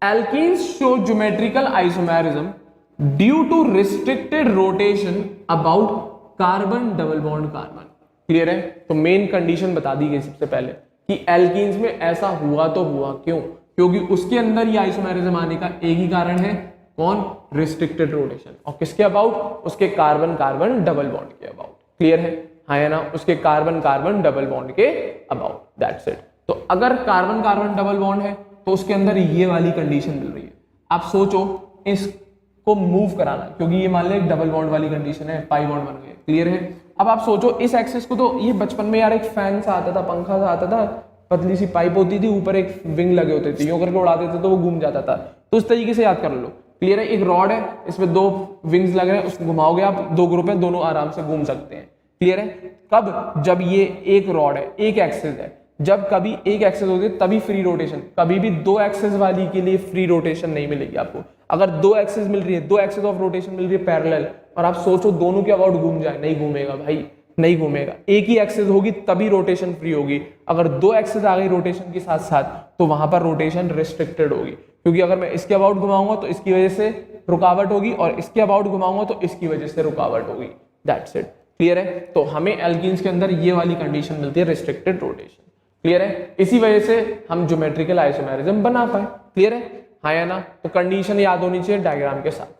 Alkenes show geometrical isomerism due to restricted rotation about carbon double bond carbon. Clear है? तो मेन कंडीशन बता दी गई सबसे पहले कि एल्कीन्स में ऐसा हुआ तो हुआ क्यों, क्योंकि उसके अंदर ये आइसोमेरिज्म आने का एक ही कारण है, कौन, रिस्ट्रिक्टेड रोटेशन, और किसके अबाउट, उसके कार्बन कार्बन डबल बॉन्ड के अबाउट। क्लियर है? हाँ या ना, उसके कार्बन कार्बन डबल बॉन्ड के अबाउट। That's it. तो अगर कार्बन कार्बन डबल बॉन्ड है तो उसके अंदर ये वाली कंडीशन मिल रही है। आप सोचो इसको मूव कराना, क्योंकि ये मान ले डबल बॉन्ड वाली कंडीशन है, पाई बॉन्ड बन गए। क्लियर है? अब आप सोचो इस एक्सिस को, तो ये बचपन में यार एक फैन सा आता था, पंखा सा आता था, पतली सी पाइप होती थी, ऊपर एक विंग लगे होते थे, यूं करके उड़ाते थे तो वो घूम जाता था। तो उस तरीके से याद कर लो। क्लियर है? एक रॉड है, इसमें 2 विंग्स लग रहे हैं, उसको घुमाओगे आप, 2 ग्रुप है, दोनों आराम से घूम सकते हैं। क्लियर है? कब, जब ये एक रॉड है, एक एक्सिस है, जब कभी एक एक्सिस होती है तभी फ्री रोटेशन, कभी भी 2 एक्सिस वाली के लिए फ्री रोटेशन नहीं मिलेगी आपको। अगर 2 एक्सिस मिल रही है, 2 एक्सिस ऑफ रोटेशन मिल रही है पैरेलल, और आप सोचो दोनों के अबाउट घूम जाए, नहीं घूमेगा भाई, नहीं घूमेगा। एक ही एक्सिस होगी तभी रोटेशन फ्री होगी। अगर 2 एक्सिस आ गई रोटेशन के साथ साथ तो वहां पर रोटेशन रिस्ट्रिक्टेड होगी, क्योंकि अगर मैं इसके अबाउट घुमाऊंगा तो इसकी वजह से रुकावट होगी, और इसके अबाउट घुमाऊंगा तो इसकी वजह से रुकावट होगी। That's it. क्लियर है? तो हमें एल्कीन्स के अंदर ये वाली कंडीशन मिलती है, रिस्ट्रिक्टेड रोटेशन। क्लियर है? इसी वजह से हम ज्योमेट्रिकल आइसोमेरिज्म बना पाए। क्लियर है? हाँ या ना? तो कंडीशन याद होनी चाहिए डायग्राम के साथ।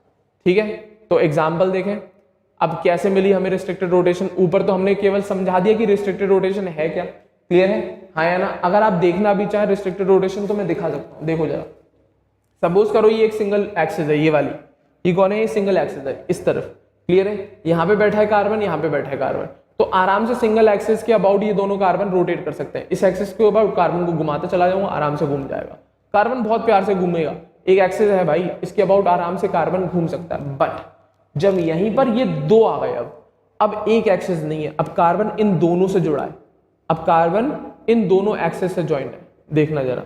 ठीक है? तो एग्जाम्पल देखें, अब कैसे मिली हमें रिस्ट्रिक्टेड रोटेशन। ऊपर तो हमने केवल समझा दिया कि रिस्ट्रिक्टेड रोटेशन है क्या। क्लियर है? हाँ या ना? अगर आप देखना भी चाहे रिस्ट्रिक्टेड रोटेशन तो मैं दिखा सकता हूँ, देखो जरा। सपोज करो ये एक सिंगल एक्सिस है, ये वाली, ये कौन है, ये सिंगल एक्सिस है इस तरफ। क्लियर है? यहाँ पे बैठा है कार्बन, यहाँ पे बैठा है कार्बन, तो आराम से सिंगल एक्सिस के अबाउट ये दोनों कार्बन रोटेट कर सकते हैं। इस एक्सिस के अबाउट कार्बन को घुमाते चला जाऊंगा, आराम से घूम जाएगा, कार्बन बहुत प्यार से घूमेगा। एक एक्सिस है भाई, इसके अबाउट आराम से कार्बन घूम सकता है। बट जब यहीं पर ये 2 आ गए, अब एक एक्सिस नहीं है, अब कार्बन इन दोनों से जुड़ा है, अब कार्बन इन दोनों एक्सिस से ज्वाइंट है। देखना जरा,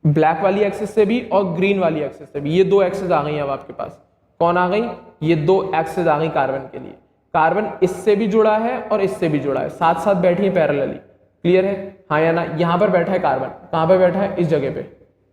ब्लैक वाली एक्सिस से भी और ग्रीन वाली एक्सिस से भी, ये 2 एक्सिस आ गई। अब आपके पास कौन आ गई, ये 2 एक्सिस आ गई कार्बन के लिए। कार्बन इससे भी जुड़ा है और इससे भी जुड़ा है, साथ साथ बैठी है पैरेलली। क्लियर है? हाँ या ना? यहाँ पर बैठा है कार्बन, कहाँ पे बैठा है, इस जगह पे,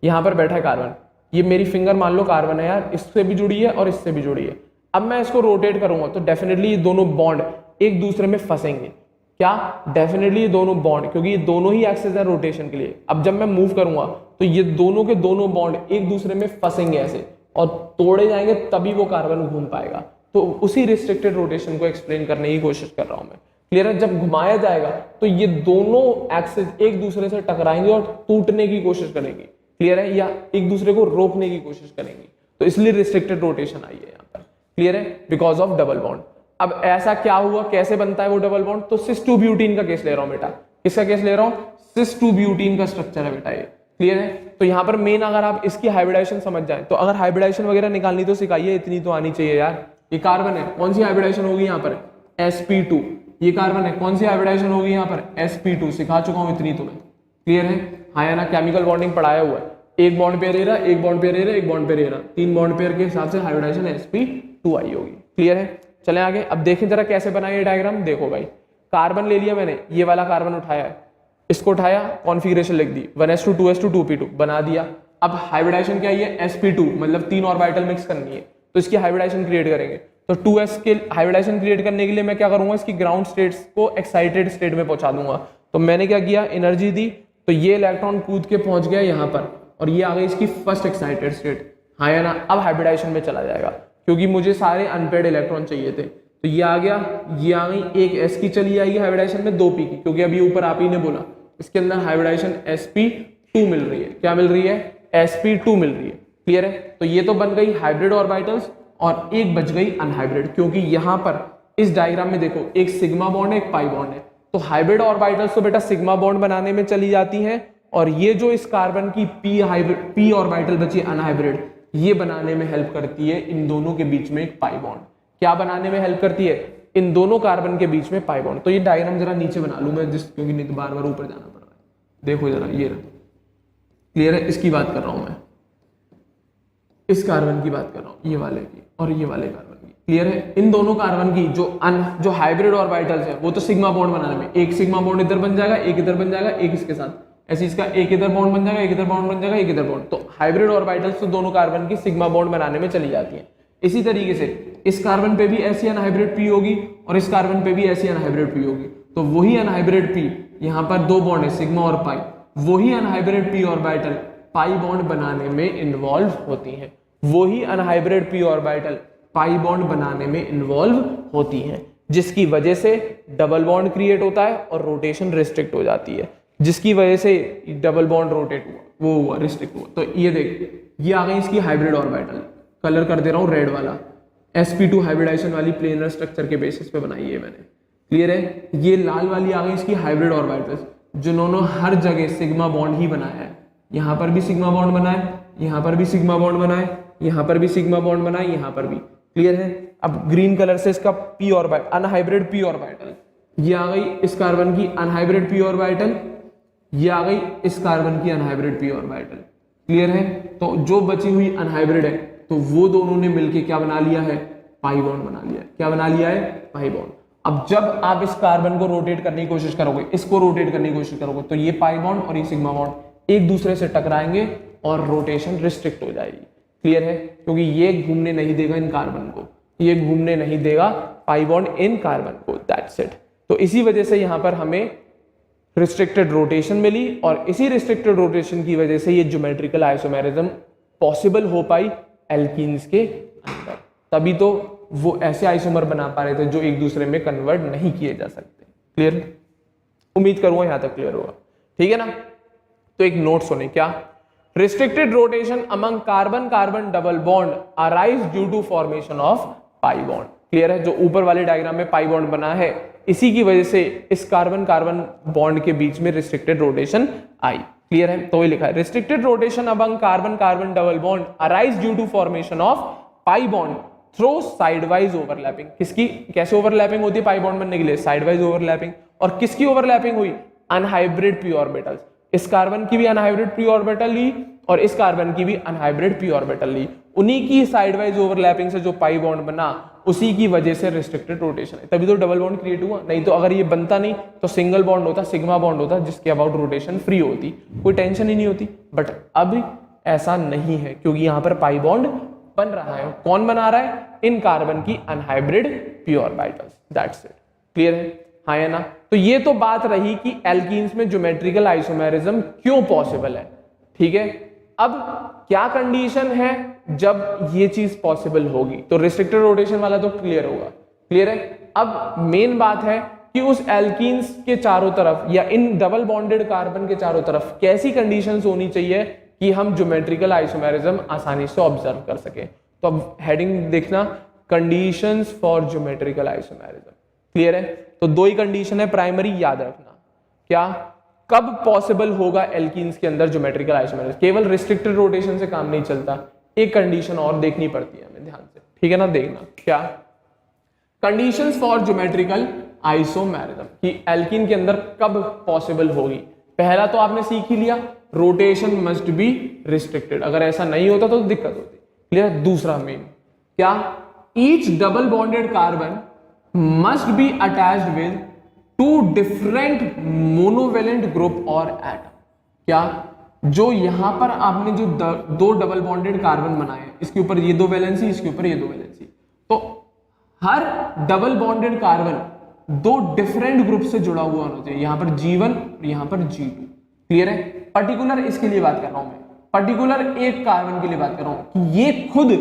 यहाँ पर बैठा है कार्बन, ये मेरी फिंगर मान लो कार्बन है यार, इससे भी जुड़ी है और इससे भी जुड़ी है। अब मैं इसको रोटेट करूंगा तो डेफिनेटली ये दोनों बॉन्ड एक दूसरे में फंसेंगे। क्या? डेफिनेटली ये दोनों बॉन्ड, क्योंकि ये दोनों ही एक्सेस है रोटेशन के लिए। अब जब मैं मूव करूंगा तो ये दोनों के दोनों बॉन्ड एक दूसरे में फंसेंगे ऐसे और तोड़े जाएंगे, तभी वो कार्बन घूम पाएगा। तो उसी रिस्ट्रिक्टेड रोटेशन को एक्सप्लेन करने की कोशिश कर रहा हूं मैं। क्लियर है? जब घुमाया जाएगा तो ये दोनों एक्सेस एक दूसरे से टकराएंगे और टूटने की कोशिश करेंगे। क्लियर है? या एक दूसरे को रोकने की कोशिश करेंगे। तो इसलिए रिस्ट्रिक्टेड रोटेशन आई है यहाँ पर। क्लियर है? Because of double bond. अब ऐसा क्या हुआ, कैसे बनता है वो डबल बॉन्ड? तो सिस 2 ब्यूटीन का केस ले रहा हूं बेटा। किसका केस ले रहा हूं? सिस 2 ब्यूटीन का स्ट्रक्चर है बेटा ये। क्लियर है? तो यहाँ पर मेन अगर आप इसकी हाइब्रिडाइजेशन समझ जाए, तो अगर हाइब्रिडाइजेशन वगैरह निकालनी तो सिखाइए, इतनी तो आनी चाहिए यार। ये कार्बन है, कौन सी हाइब्रिडाइजेशन होगी यहाँ पर? sp2। ये कार्बन है, कौन सी हाइब्रिडाइजेशन होगी यहाँ पर? sp2। सिखा चुका हूं इतनी तुम्हें। क्लियर है? हाँ या ना? केमिकल बॉन्डिंग पढ़ाया हुआ है। एक बॉन्ड पेयर एरा, एक बॉन्ड पेयर एरा, एक bond pair era, 3 bond pair के हिसाब से हाइब्रिडाइजेशन sp2 आई होगी। क्लियर है? चलें आगे। अब देखें जरा कैसे बनाया ये डायग्राम। देखो भाई, कार्बन ले लिया मैंने, ये वाला कार्बन उठाया है, इसको उठाया, कॉन्फ़िगरेशन लिख दी 1s2 2s2 2p2 बना दिया। अब हाइब्रिडाइजेशन क्या है? sp2, मतलब 3 ऑर्बिटल मिक्स करनी है, तो इसकी हाइब्रिडाइजेशन क्रिएट करेंगे। तो 2s के हाइब्रिडाइजेशन क्रिएट करने के लिए मैं क्या करूंगा? इसकी ग्राउंड स्टेट्स को एक्साइटेड स्टेट में पहुंचा दूंगा। तो मैंने क्या किया? एनर्जी दी, तो ये इलेक्ट्रॉन कूद के पहुंच गया यहाँ पर और ये आ गई इसकी फर्स्ट एक्साइटेड स्टेट। हाँ या ना? अब हाइब्रिडाइजेशन में चला जाएगा, क्योंकि मुझे सारे अनपेड इलेक्ट्रॉन चाहिए थे। तो ये आ गया, ये आ गई, एक s की चली जाएगी हाइब्रिडाइजेशन में, 2p की, क्योंकि अभी ऊपर आप ही ने बोला इसके अंदर हाइब्रिडाइजेशन sp2 मिल रही है। क्या मिल रही है? sp2 मिल रही है। क्लियर है? तो ये तो बन गई हाइब्रिड ऑर्बिटल्स और एक बच गई अनहाइब्रिड, क्योंकि यहां पर इस डायग्राम में देखो एक सिग्मा बॉन्ड है, एक पाई बॉन्ड है। तो हाइब्रिड ऑर्बिटल्स तो बेटा सिग्मा बॉन्ड बनाने में चली जाती हैं, और ये जो इस कार्बन की p ऑर्बिटल बची अनहाइब्रिड, ये बनाने में हेल्प करती है इन दोनों के बीच में एक पाई बॉन्ड। क्या बनाने में हेल्प करती है? इन दोनों कार्बन के बीच में पाई बॉन्ड। तो ये डायग्राम जरा नीचे बना लूं मैं, क्योंकि नहीं तो बार बार ऊपर जाना पड़ रहा है। देखो जरा, ये क्लियर है? इसकी बात कर रहा हूं मैं, इस कार्बन की बात कर रहा हूं, ये वाले की और ये वाले कार्बन की। क्लियर है? इन दोनों कार्बन की जो हाइब्रिड ऑर्बिटल्स है वो तो सिग्मा बॉन्ड बनाने में, एक सिग्मा बॉन्ड इधर बन जाएगा, एक इधर बन जाएगा, एक इसके साथ, ऐसे इसका एक इधर बॉन्ड बन जाएगा, एक इधर बॉन्ड बन जाएगा, एक इधर बॉन्ड। तो हाइब्रिड ऑर्बिटल्स तो दोनों कार्बन की सिग्मा बॉन्ड बनाने में चली जाती है। इसी तरीके से इस कार्बन पे भी ऐसी अनहाइब्रिड p होगी और इस कार्बन पे भी ऐसी अनहाइब्रिड p होगी। तो वही अनहाइब्रिड p, यहाँ पर 2 बॉन्ड है सिग्मा और पाई, वही unhybrid p orbital pi bond बनाने में इन्वॉल्व होती हैं। वही unhybrid p orbital pi bond बनाने में इन्वॉल्व होती हैं, जिसकी वजह से डबल बॉन्ड क्रिएट होता है और रोटेशन रिस्ट्रिक्ट हो जाती है, जिसकी वजह से डबल बॉन्ड रोटेट हुआ, वो हुआ रिस्ट्रिक्ट हुआ। तो ये देख, ये आ गई इसकी हाइब्रिड ऑर्बिटल, कलर कर दे रहा हूं रेड वाला, sp2 हाइब्रिडाइजेशन वाली प्लेनर स्ट्रक्चर के बेसिस पे बनाई है मैंने। क्लियर है? ये लाल वाली आ गई इसकी हाइब्रिड ऑर्बिटल्स, जिन्होंने हर जगह सिग्मा बॉन्ड ही बनाया है। यहाँ पर भी सिग्मा बॉन्ड बना है, यहाँ पर भी सिग्मा बॉन्ड बना है, यहाँ पर भी सिग्मा बॉन्ड बना है, यहाँ पर भी। क्लियर है? अब ग्रीन कलर से इसका p orbital, unhybrid p orbital, ये आ गई इस कार्बन की अनहाइब्रिड p ऑर्बिटल, ये आ गई इस कार्बन की अनहाइब्रिड p ऑर्बिटल। क्लियर है? तो जो बची हुई अनहाइब्रिड है, तो वो दोनों ने मिलके क्या बना लिया है? पाई बॉन्ड बना लिया है। क्या बना लिया है? Pi bond. अब जब आप इस कार्बन को रोटेट करने की कोशिश करोगे, इसको रोटेट करने की कोशिश करोगे, तो ये पाई बॉन्ड और ये सिग्मा बॉन्ड एक दूसरे से टकराएंगे और रोटेशन रिस्ट्रिक्ट हो जाएगी। क्लियर है? क्योंकि ये घूमने नहीं देगा इन कार्बन को, ये घूमने नहीं देगा पाई बॉन्ड इन कार्बन को। That's it. तो इसी वजह से यहां पर हमें रिस्ट्रिक्टेड रोटेशन मिली, और इसी रिस्ट्रिक्टेड रोटेशन की वजह से ये ज्योमेट्रिकल आइसोमेरिज्म पॉसिबल हो पाई एल्कीन्स के अंदर। तभी तो वो ऐसे आइसोमर बना पा रहे थे जो एक दूसरे में कन्वर्ट नहीं किए जा सकते। क्लियर? उम्मीद करूंगा यहां तक क्लियर होगा। ठीक है ना? तो एक नोट सुने, क्या? Restricted rotation among carbon carbon double bond arise due to formation of pi bond. Clear है? जो ऊपर वाले डायग्राम में पाई बॉन्ड बना है, इसी की वजह से इस कार्बन कार्बन बॉन्ड के बीच में रिस्ट्रिक्टेड रोटेशन आई। क्लियर है? तो ये लिखा है, restricted rotation among carbon carbon double bond arise due to formation of pi bond through sidewise overlapping. किसकी, कैसे ओवरलैपिंग होती है पाई बॉन्ड बनने के लिए? Sideways overlapping. और किसकी ओवरलैपिंग हुई? Unhybrid p orbitals. इस कार्बन की भी अनहाइब्रिड p ऑर्बिटल ली और इस कार्बन की भी अनहाइब्रिड p ऑर्बिटल ली। उन्हीं की साइडवाइज ओवरलैपिंग से जो पाई बॉन्ड बना, उसी की वजह से रिस्ट्रिक्टेड रोटेशन है, तभी तो डबल बॉन्ड क्रिएट हुआ। नहीं तो अगर ये बनता नहीं तो सिंगल बॉन्ड होता, सिग्मा बॉन्ड होता, जिसके अबाउट रोटेशन फ्री होती, कोई टेंशन ही नहीं होती। बट अब ऐसा नहीं है, क्योंकि यहां पर पाई बॉन्ड बन रहा है। कौन बना रहा है? इन कार्बन की unhybrid P orbitals. That's it. Clear है? हाँ या ना? तो ये तो बात रही कि एल्कीन्स में ज्योमेट्रिकल आइसोमेरिज्म क्यों पॉसिबल है। ठीक है, अब क्या कंडीशन है जब ये चीज पॉसिबल होगी? तो रिस्ट्रिक्टेड रोटेशन वाला तो क्लियर होगा। क्लियर है? अब मेन बात है कि उस एल्कीन्स के चारों तरफ या इन डबल बॉन्डेड कार्बन के चारों तरफ कैसी कंडीशंस होनी चाहिए कि हम ज्योमेट्रिकल आइसोमेरिज्म आसानी से ऑब्जर्व कर सके। तो अब हेडिंग देखना, conditions for geometrical isomerism. Clear है? तो दो ही कंडीशन है प्राइमरी, याद रखना। क्या? कब पॉसिबल होगा एल्कीन्स के अंदर ज्योमेट्रिकल आइसोमेरिज्म? केवल रिस्ट्रिक्टेड रोटेशन से काम नहीं चलता, एक कंडीशन और देखनी पड़ती है हमें ध्यान से। ठीक है ना? देखना क्या कंडीशंस फॉर ज्योमेट्रिकल आइसोमेरिज्म कि एल्कीन के अंदर कब पॉसिबल होगी। पहला तो आपने सीख ही लिया, रोटेशन मस्ट बी रिस्ट्रिक्टेड। अगर ऐसा नहीं होता तो दिक्कत होती। क्लियर? दूसरा मेन क्या? Each double bonded carbon must be attached with two different monovalent group और एटम। क्या? जो यहां पर आपने जो दो डबल बॉन्डेड कार्बन बनाए हैं, इसके ऊपर ये दो वैलेंसी, इसके ऊपर ये दो वैलेंसी, तो हर डबल बॉन्डेड कार्बन दो डिफरेंट ग्रुप से जुड़ा हुआ होना चाहिए। यहां पर G1 और यहां पर G2। क्लियर है? पर्टिकुलर इसके लिए बात कर रहा हूं मैं, पर्टिकुलर एक कार्बन के लिए बात कर रहा हूं कि ये खुद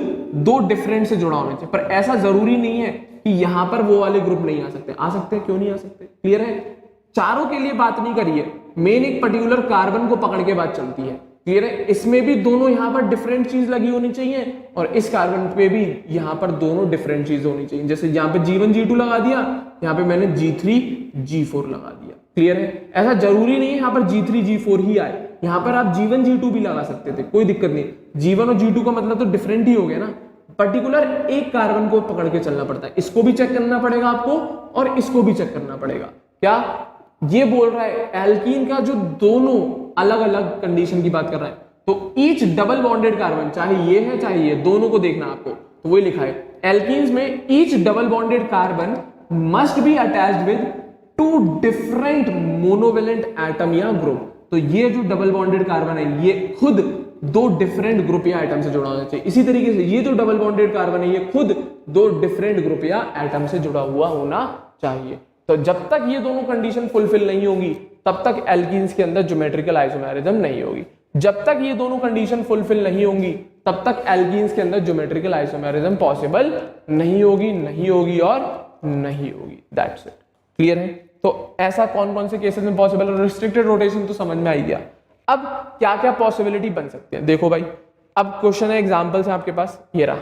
दो डिफरेंट से जुड़ा होना चाहिए। पर ऐसा जरूरी नहीं है कि यहां पर वो वाले ग्रुप नहीं आ सकते। आ सकते हैं, क्यों नहीं आ सकते? क्लियर है? चारों के लिए बात नहीं करिए, मेन एक पर्टिकुलर कार्बन को पकड़ के बात चलती है। क्लियर है? इसमें भी दोनों यहां पर डिफरेंट चीज लगी होनी चाहिए और इस कार्बन पे भी यहां पर दोनों डिफरेंट चीज होनी चाहिए। जैसे यहां पे G1 G2 लगा दिया, यहां पे मैंने G3 G4 लगा दिया। क्लियर है? ऐसा जरूरी नहीं है यहां पर G3 G4 ही आए, यहां पर आप G1 G2 भी लगा सकते थे, कोई दिक्कत नहीं। G1 और G2 का मतलब तो डिफरेंट ही हो गया ना। पर्टिकुलर एक कार्बन को पकड़ के चलना पड़ता है, इसको भी चेक करना पड़ेगा आपको और इसको भी चेक करना पड़ेगा। क्या ये बोल रहा है एल्कीन का जो दोनों अलग अलग कंडीशन की बात कर रहा है, तो ईच डबल बॉन्डेड कार्बन, चाहे ये है चाहे ये, दोनों को देखना आपको। तो वही लिखा है एल्कीन्स में each double bonded carbon must be attached with two different monovalent atom या ग्रुप। तो ये जो डबल बॉन्डेड कार्बन है ये खुद दो डिफरेंट ग्रुप या एटम से जुड़ा होना चाहिए। इसी तरीके से ये जो डबल बॉन्डेड कार्बन है ये खुद दो डिफरेंट ग्रुप या एटम से जुड़ा हुआ होना चाहिए। तो जब तक ये दोनों कंडीशन फुलफिल नहीं होगी तब तक एल्कीन्स के अंदर ज्योमेट्रिकल आइसोमेरिज्म नहीं होगी। जब तक ये दोनों कंडीशन फुलफिल नहीं होंगी तब तक एल्कीन्स के अंदर ज्योमेट्रिकल आइसोमेरिज्म पॉसिबल नहीं होगी, नहीं होगी और नहीं होगी। That's it. क्लियर है? तो ऐसा कौन कौन से केसेस में पॉसिबल है? रिस्ट्रिक्टेड रोटेशन तो समझ में आई गया। अब क्या क्या पॉसिबिलिटी बन सकती है देखो भाई। अब क्वेश्चन है, एग्जांपल्स है आपके पास, ये रहा।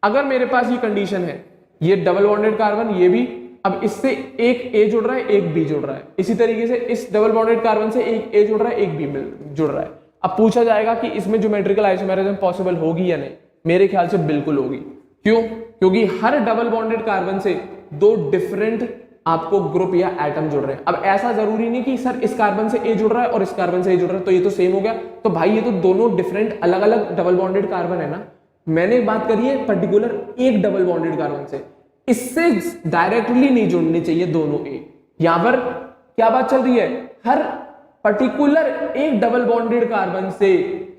अगर मेरे पास ये कंडीशन है, ये डबल बॉन्डेड कार्बन, ये भी, अब इससे एक A जुड़ रहा है, एक B जुड़ रहा है। इसी तरीके से इस डबल बॉन्डेड कार्बन से एक A जुड़ रहा है, एक B जुड़ रहा है। अब पूछा जाएगा कि इसमें ज्योमेट्रिकल आइसोमेरिज्म पॉसिबल होगी या नहीं? मेरे ख्याल से बिल्कुल होगी। क्यों? क्योंकि हर डबल बॉन्डेड कार्बन से दो डिफरेंट आपको ग्रुप या एटम जुड़ रहे हैं। अब ऐसा जरूरी नहीं कि सर इस कार्बन से A जुड़ रहा है और इस कार्बन से A जुड़ रहा है तो ये तो सेम हो गया। तो भाई ये तो दोनों डिफरेंट अलग अलग डबल बॉन्डेड कार्बन है ना। मैंने बात करी है पर्टिकुलर एक डबल बॉन्डेड कार्बन से, इससे डायरेक्टली नहीं जुड़ने चाहिए दोनों A। यहां पर क्या बात चल रही है? हर पर्टिकुलर एक डबल बॉन्डेड कार्बन से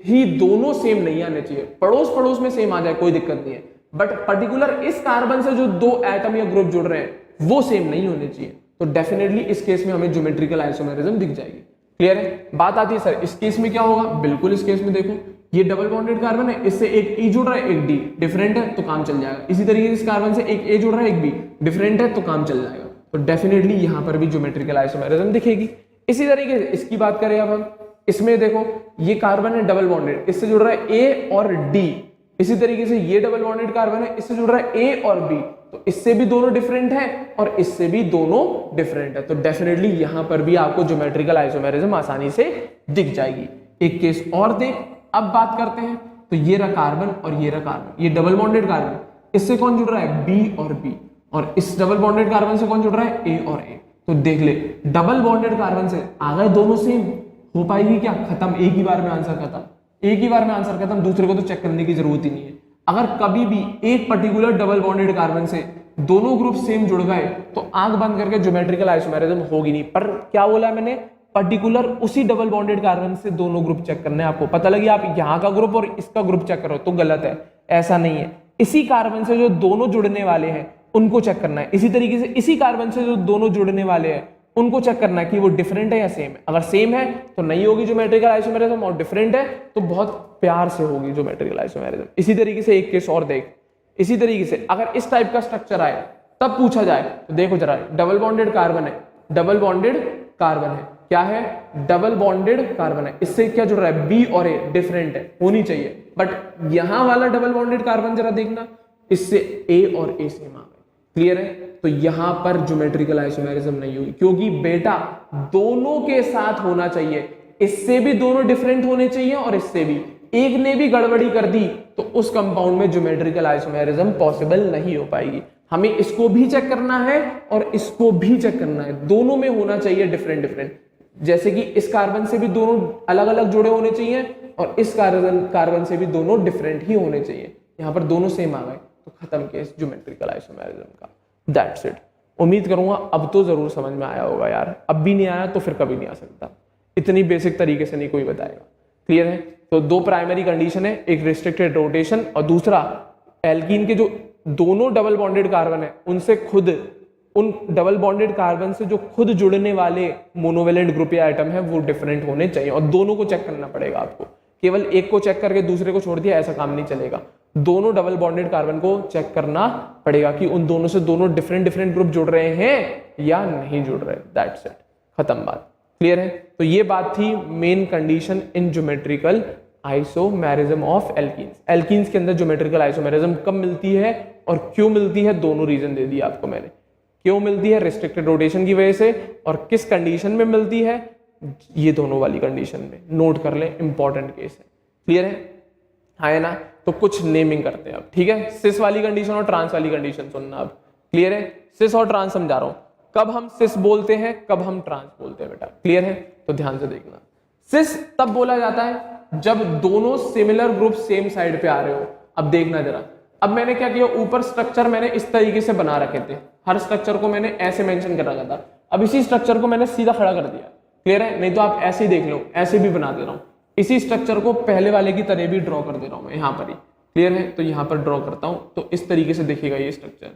ही दोनों सेम नहीं आने चाहिए। पड़ोस पड़ोस में सेम आ जाए कोई दिक्कत नहीं है, बट पर्टिकुलर इस कार्बन से जो दो एटम या ग्रुप जुड़ रहे हैं वो सेम नहीं होने चाहिए। तो डेफिनेटली इस केस में हमें ज्योमेट्रिकल आइसोमेरिज्म दिख जाएगी। क्लियर है? बात आती है सर इस केस में क्या होगा? बिल्कुल इस केस में देखो ये डबल बॉन्डेड कार्बन है, इससे एक E जुड़ रहा है, एक D डिफरेंट है तो काम चल जाएगा। इसी तरीके से इस कार्बन से एक A जुड़ रहा है, एक B डिफरेंट है तो काम चल जाएगा। तो डेफिनेटली यहां पर भी ज्योमेट्रिकल आइसोमेरिज्म दिखेगी। इसी तरीके से इसकी बात करें अब हम, इसमें देखो ये कार्बन है डबल बॉन्डेड, इससे जुड़ रहा है A और D। इसी तरीके से ये डबल बॉन्डेड कार्बन है, इससे जुड़ रहा है A और B, तो इससे भी दोनों डिफरेंट है और इससे भी दोनों डिफरेंट है। तो डेफिनेटली यहां पर भी आपको ज्योमेट्रिकल आइसोमेरिज्म आसानी से दिख जाएगी। एक केस और देख, अब बात करते हैं। तो ये रहा कार्बन और ये रहा कार्बन, ये डबल बॉन्डेड कार्बन, इससे कौन जुड़ रहा है? B और B। और इस डबल बॉन्डेड कार्बन से कौन जुड़ रहा है? A और A। तो देख ले डबल बॉन्डेड कार्बन से आ गए दोनों सेम, हो पाएगी क्या? खत्म, एक ही बार में आंसर खत्म, एक ही बार में आंसर खत्म, दूसरे को तो चेक करने की जरूरत ही नहीं है। अगर कभी भी एक पर्टिकुलर डबल बॉन्डेड कार्बन से दोनों ग्रुप सेम जुड़ गए तो आंख बंद करके ज्योमेट्रिकल आइसोमेरिज्म होगी नहीं। पर क्या बोला मैंने? पर्टिकुलर उसी डबल बॉन्डेड कार्बन से दोनों ग्रुप चेक करने हैं आपको। पता लगी आप यहाँ का ग्रुप और इसका ग्रुप चेक करो तो गलत है, ऐसा नहीं है। इसी कार्बन से जो दोनों जुड़ने वाले हैं उनको चेक करना है। इसी तरीके से इसी कार्बन से जो दोनों जुड़ने वाले हैं उनको चेक करना है कि वो डिफरेंट है या सेम है। अगर सेम है तो नहीं होगी ज्योमेट्रिकल आइसोमेरिज्म, और डिफरेंट है तो बहुत प्यार से होगी ज्योमेट्रिकल आइसोमेरिज्म। इसी तरीके से एक केस और देख, इसी तरीके से अगर इस टाइप का स्ट्रक्चर आए तब पूछा जाए तो देखो जरा, डबल बॉन्डेड कार्बन है, डबल बॉन्डेड कार्बन है, क्या है, डबल बॉन्डेड कार्बन है, इससे क्या जुड़ रहा है, बी और ए डिफरेंट है, होनी चाहिए। बट यहां वाला डबल बॉन्डेड कार्बन जरा देखना, इससे ए और ए सेम आ गए, क्लियर है। तो यहां पर ज्योमेट्रिकल आइसोमेरिज्म नहीं हुई, क्योंकि बेटा दोनों के साथ होना चाहिए, इससे भी दोनों डिफरेंट होने चाहिए और इससे भी। एक ने भी गड़बड़ी कर दी तो उस कंपाउंड में ज्योमेट्रिकल आइसोमेरिज्म पॉसिबल नहीं हो पाएगी। हमें इसको भी चेक करना है और इसको भी चेक करना है, दोनों में होना चाहिए डिफरेंट डिफरेंट। जैसे कि इस कार्बन से भी दोनों अलग अलग जुड़े होने चाहिए और इस कार्बन से भी दोनों डिफरेंट ही होने चाहिए। यहां पर दोनों सेम आ गए तो खत्म केस ज्योमेट्रिकल आइसोमेरिज्म का। That's it. उम्मीद करूंगा अब तो जरूर समझ में आया होगा यार, अब भी नहीं आया तो फिर कभी नहीं आ सकता, इतनी बेसिक तरीके से नहीं कोई बताएगा, क्लियर है। तो दो प्राइमरी कंडीशन है, एक रिस्ट्रिक्टेड रोटेशन और दूसरा एल्कीन के जो दोनों डबल बॉन्डेड कार्बन है उनसे खुद, उन डबल बॉन्डेड कार्बन से जो खुद जुड़ने वाले मोनोवेलेंट ग्रुप या एटम है वो डिफरेंट होने चाहिए और दोनों को चेक करना पड़ेगा आपको। केवल एक को चेक करके दूसरे को छोड़ दिया ऐसा काम नहीं चलेगा, दोनों डबल बॉन्डेड कार्बन को चेक करना पड़ेगा कि उन दोनों से दोनों डिफरेंट डिफरेंट ग्रुप जुड़ रहे हैं या नहीं जुड़ रहे। दैट्स इट, खत्म बात, क्लियर है। तो ये बात थी main condition in geometrical isomerism of alkenes. Alkenes के अंदर ज्योमेट्रिकल आइसोमेरिज्म कब मिलती है और क्यों मिलती है, दोनों रीजन दे दिया आपको मैंने। क्यों मिलती है, रिस्ट्रिक्टेड रोटेशन की वजह से, और किस कंडीशन में मिलती है, ये दोनों वाली कंडीशन में। नोट कर ले, इंपॉर्टेंट केस है, क्लियर है ना। तो कुछ नेमिंग करते हैं अब, ठीक है। सिस वाली कंडीशन और ट्रांस वाली कंडीशन सुनना अब, क्लियर है। सिस और ट्रांस समझा रहा हूं, कब हम सिस बोलते हैं कब हम ट्रांस बोलते हैं बेटा, क्लियर है। तो ध्यान से देखना, सिस तब बोला जाता है जब दोनों सिमिलर ग्रुप सेम साइड पे आ रहे हो। अब देखना जरा, अब मैंने क्या किया, ऊपर स्ट्रक्चर मैंने इस तरीके से बना रखे थे, हर स्ट्रक्चर को मैंने ऐसे मेंशन कर रखा था। अब इसी स्ट्रक्चर को मैंने सीधा खड़ा कर दिया, क्लियर है। नहीं तो आप ऐसे ही देख लो, ऐसे भी बना दे रहा हूं, इसी स्ट्रक्चर को पहले वाले की तरह भी ड्रॉ कर दे रहा हूं मैं यहाँ पर ही, क्लियर है। तो यहाँ पर ड्रॉ करता हूं तो इस तरीके से दिखेगा ये स्ट्रक्चर,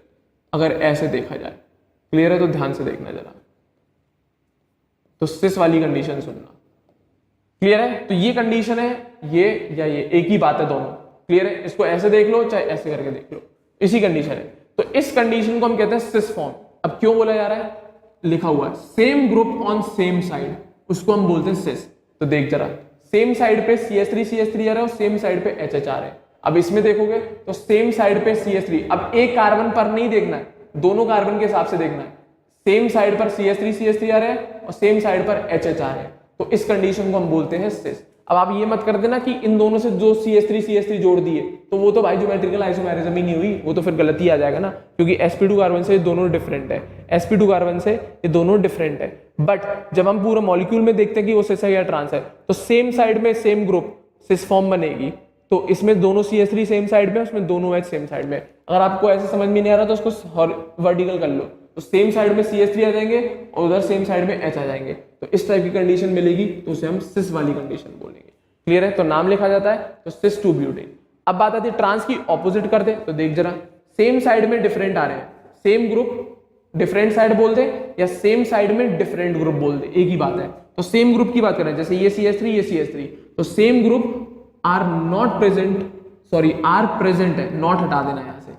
अगर ऐसे देखा जाए, क्लियर है। तो ध्यान से देखना जरा, तो सिस वाली कंडीशन सुनना, क्लियर है। तो ये कंडीशन है, ये या ये एक ही बात है दोनों, क्लियर है। इसको ऐसे देख लो चाहे ऐसे करके देख लो, इसी कंडीशन है। तो इस कंडीशन को हम कहते हैं सिस फॉर्म। अब क्यों बोला जा रहा है, लिखा हुआ है same group on same side, उसको हम बोलते हैं सिस। तो देख जरा, सेम साइड पे CH3 आ रहा है और सेम साइड पे HH आ रहा है। अब इसमें देखोगे तो सेम साइड पे CH3, अब एक कार्बन पर नहीं देखना है, दोनों कार्बन के हिसाब से देखना है। सेम साइड पर CH3 आ रहा है और सेम साइड पर HH आ रहा है, तो इस कंडीशन को हम बोलते हैं सिस। अब आप ये मत कर देना कि इन दोनों से जो CH3 जोड़ दिए तो वो तो भाई ज्योमेट्रिकल आइसोमेरिज्म ही नहीं हुई, वो तो फिर गलती आ जाएगा ना, क्योंकि sp2 कार्बन से ये दोनों डिफरेंट है, sp2 कार्बन से ये दोनों डिफरेंट है। बट जब हम पूरा मॉलिक्यूल में देखते हैं कि वो सिस है या ट्रांस है, तो सेम साइड में सेम ग्रुप सिस फॉर्म बनेगी। तो इसमें दोनों CH3 सेम साइड में, उसमें दोनों H सेम साइड में। अगर आपको ऐसे समझ में नहीं आ रहा तो उसको वर्टिकल कर लो, तो सेम साइड में CH3 आ जाएंगे और उधर सेम साइड में H आ जाएंगे। तो इस टाइप की कंडीशन मिलेगी तो उसे हम सिस वाली कंडीशन बोलेंगे, क्लियर है। तो नाम लिखा जाता है तो सिस 2 ब्यूटेन। अब बात आती है ट्रांस की, ऑपोजिट कर दे। तो देख जरा, सेम साइड में डिफरेंट आ रहे हैं, सेम ग्रुप डिफरेंट साइड बोल दे या सेम साइड में डिफरेंट ग्रुप बोल दे, एक ही बात है। तो सेम ग्रुप की बात करें, जैसे ये CH3 ये CH3, तो same group are not present, sorry are present है, नॉट हटा देना यहां से,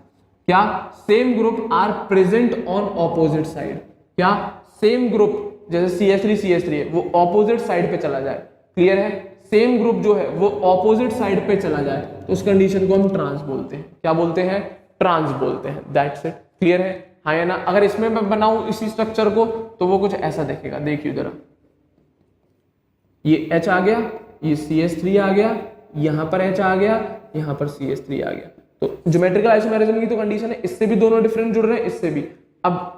क्या same group are present on opposite side, क्या सेम ग्रुप जैसे CH3 है वो ऑपोजिट साइड पे चला जाए, क्लियर है। सेम ग्रुप जो है वो ऑपोजिट साइड पे चला जाए तो उस कंडीशन को हम ट्रांस बोलते हैं, क्या बोलते हैं, ट्रांस बोलते हैं। दैट्स इट, क्लियर है, हाँ या ना। अगर इसमें मैं बनाऊं इसी स्ट्रक्चर को तो वो कुछ ऐसा दिखेगा, देखिए जरा, ये H आ गया, ये CH3 आ गया, यहां पर H आ गया, यहां पर CH3 आ गया। तो ज्योमेट्रिकल आइसोमेरिज्म की तो कंडीशन है, इससे भी दोनों डिफरेंट जुड़ रहे हैं, इससे भी। अब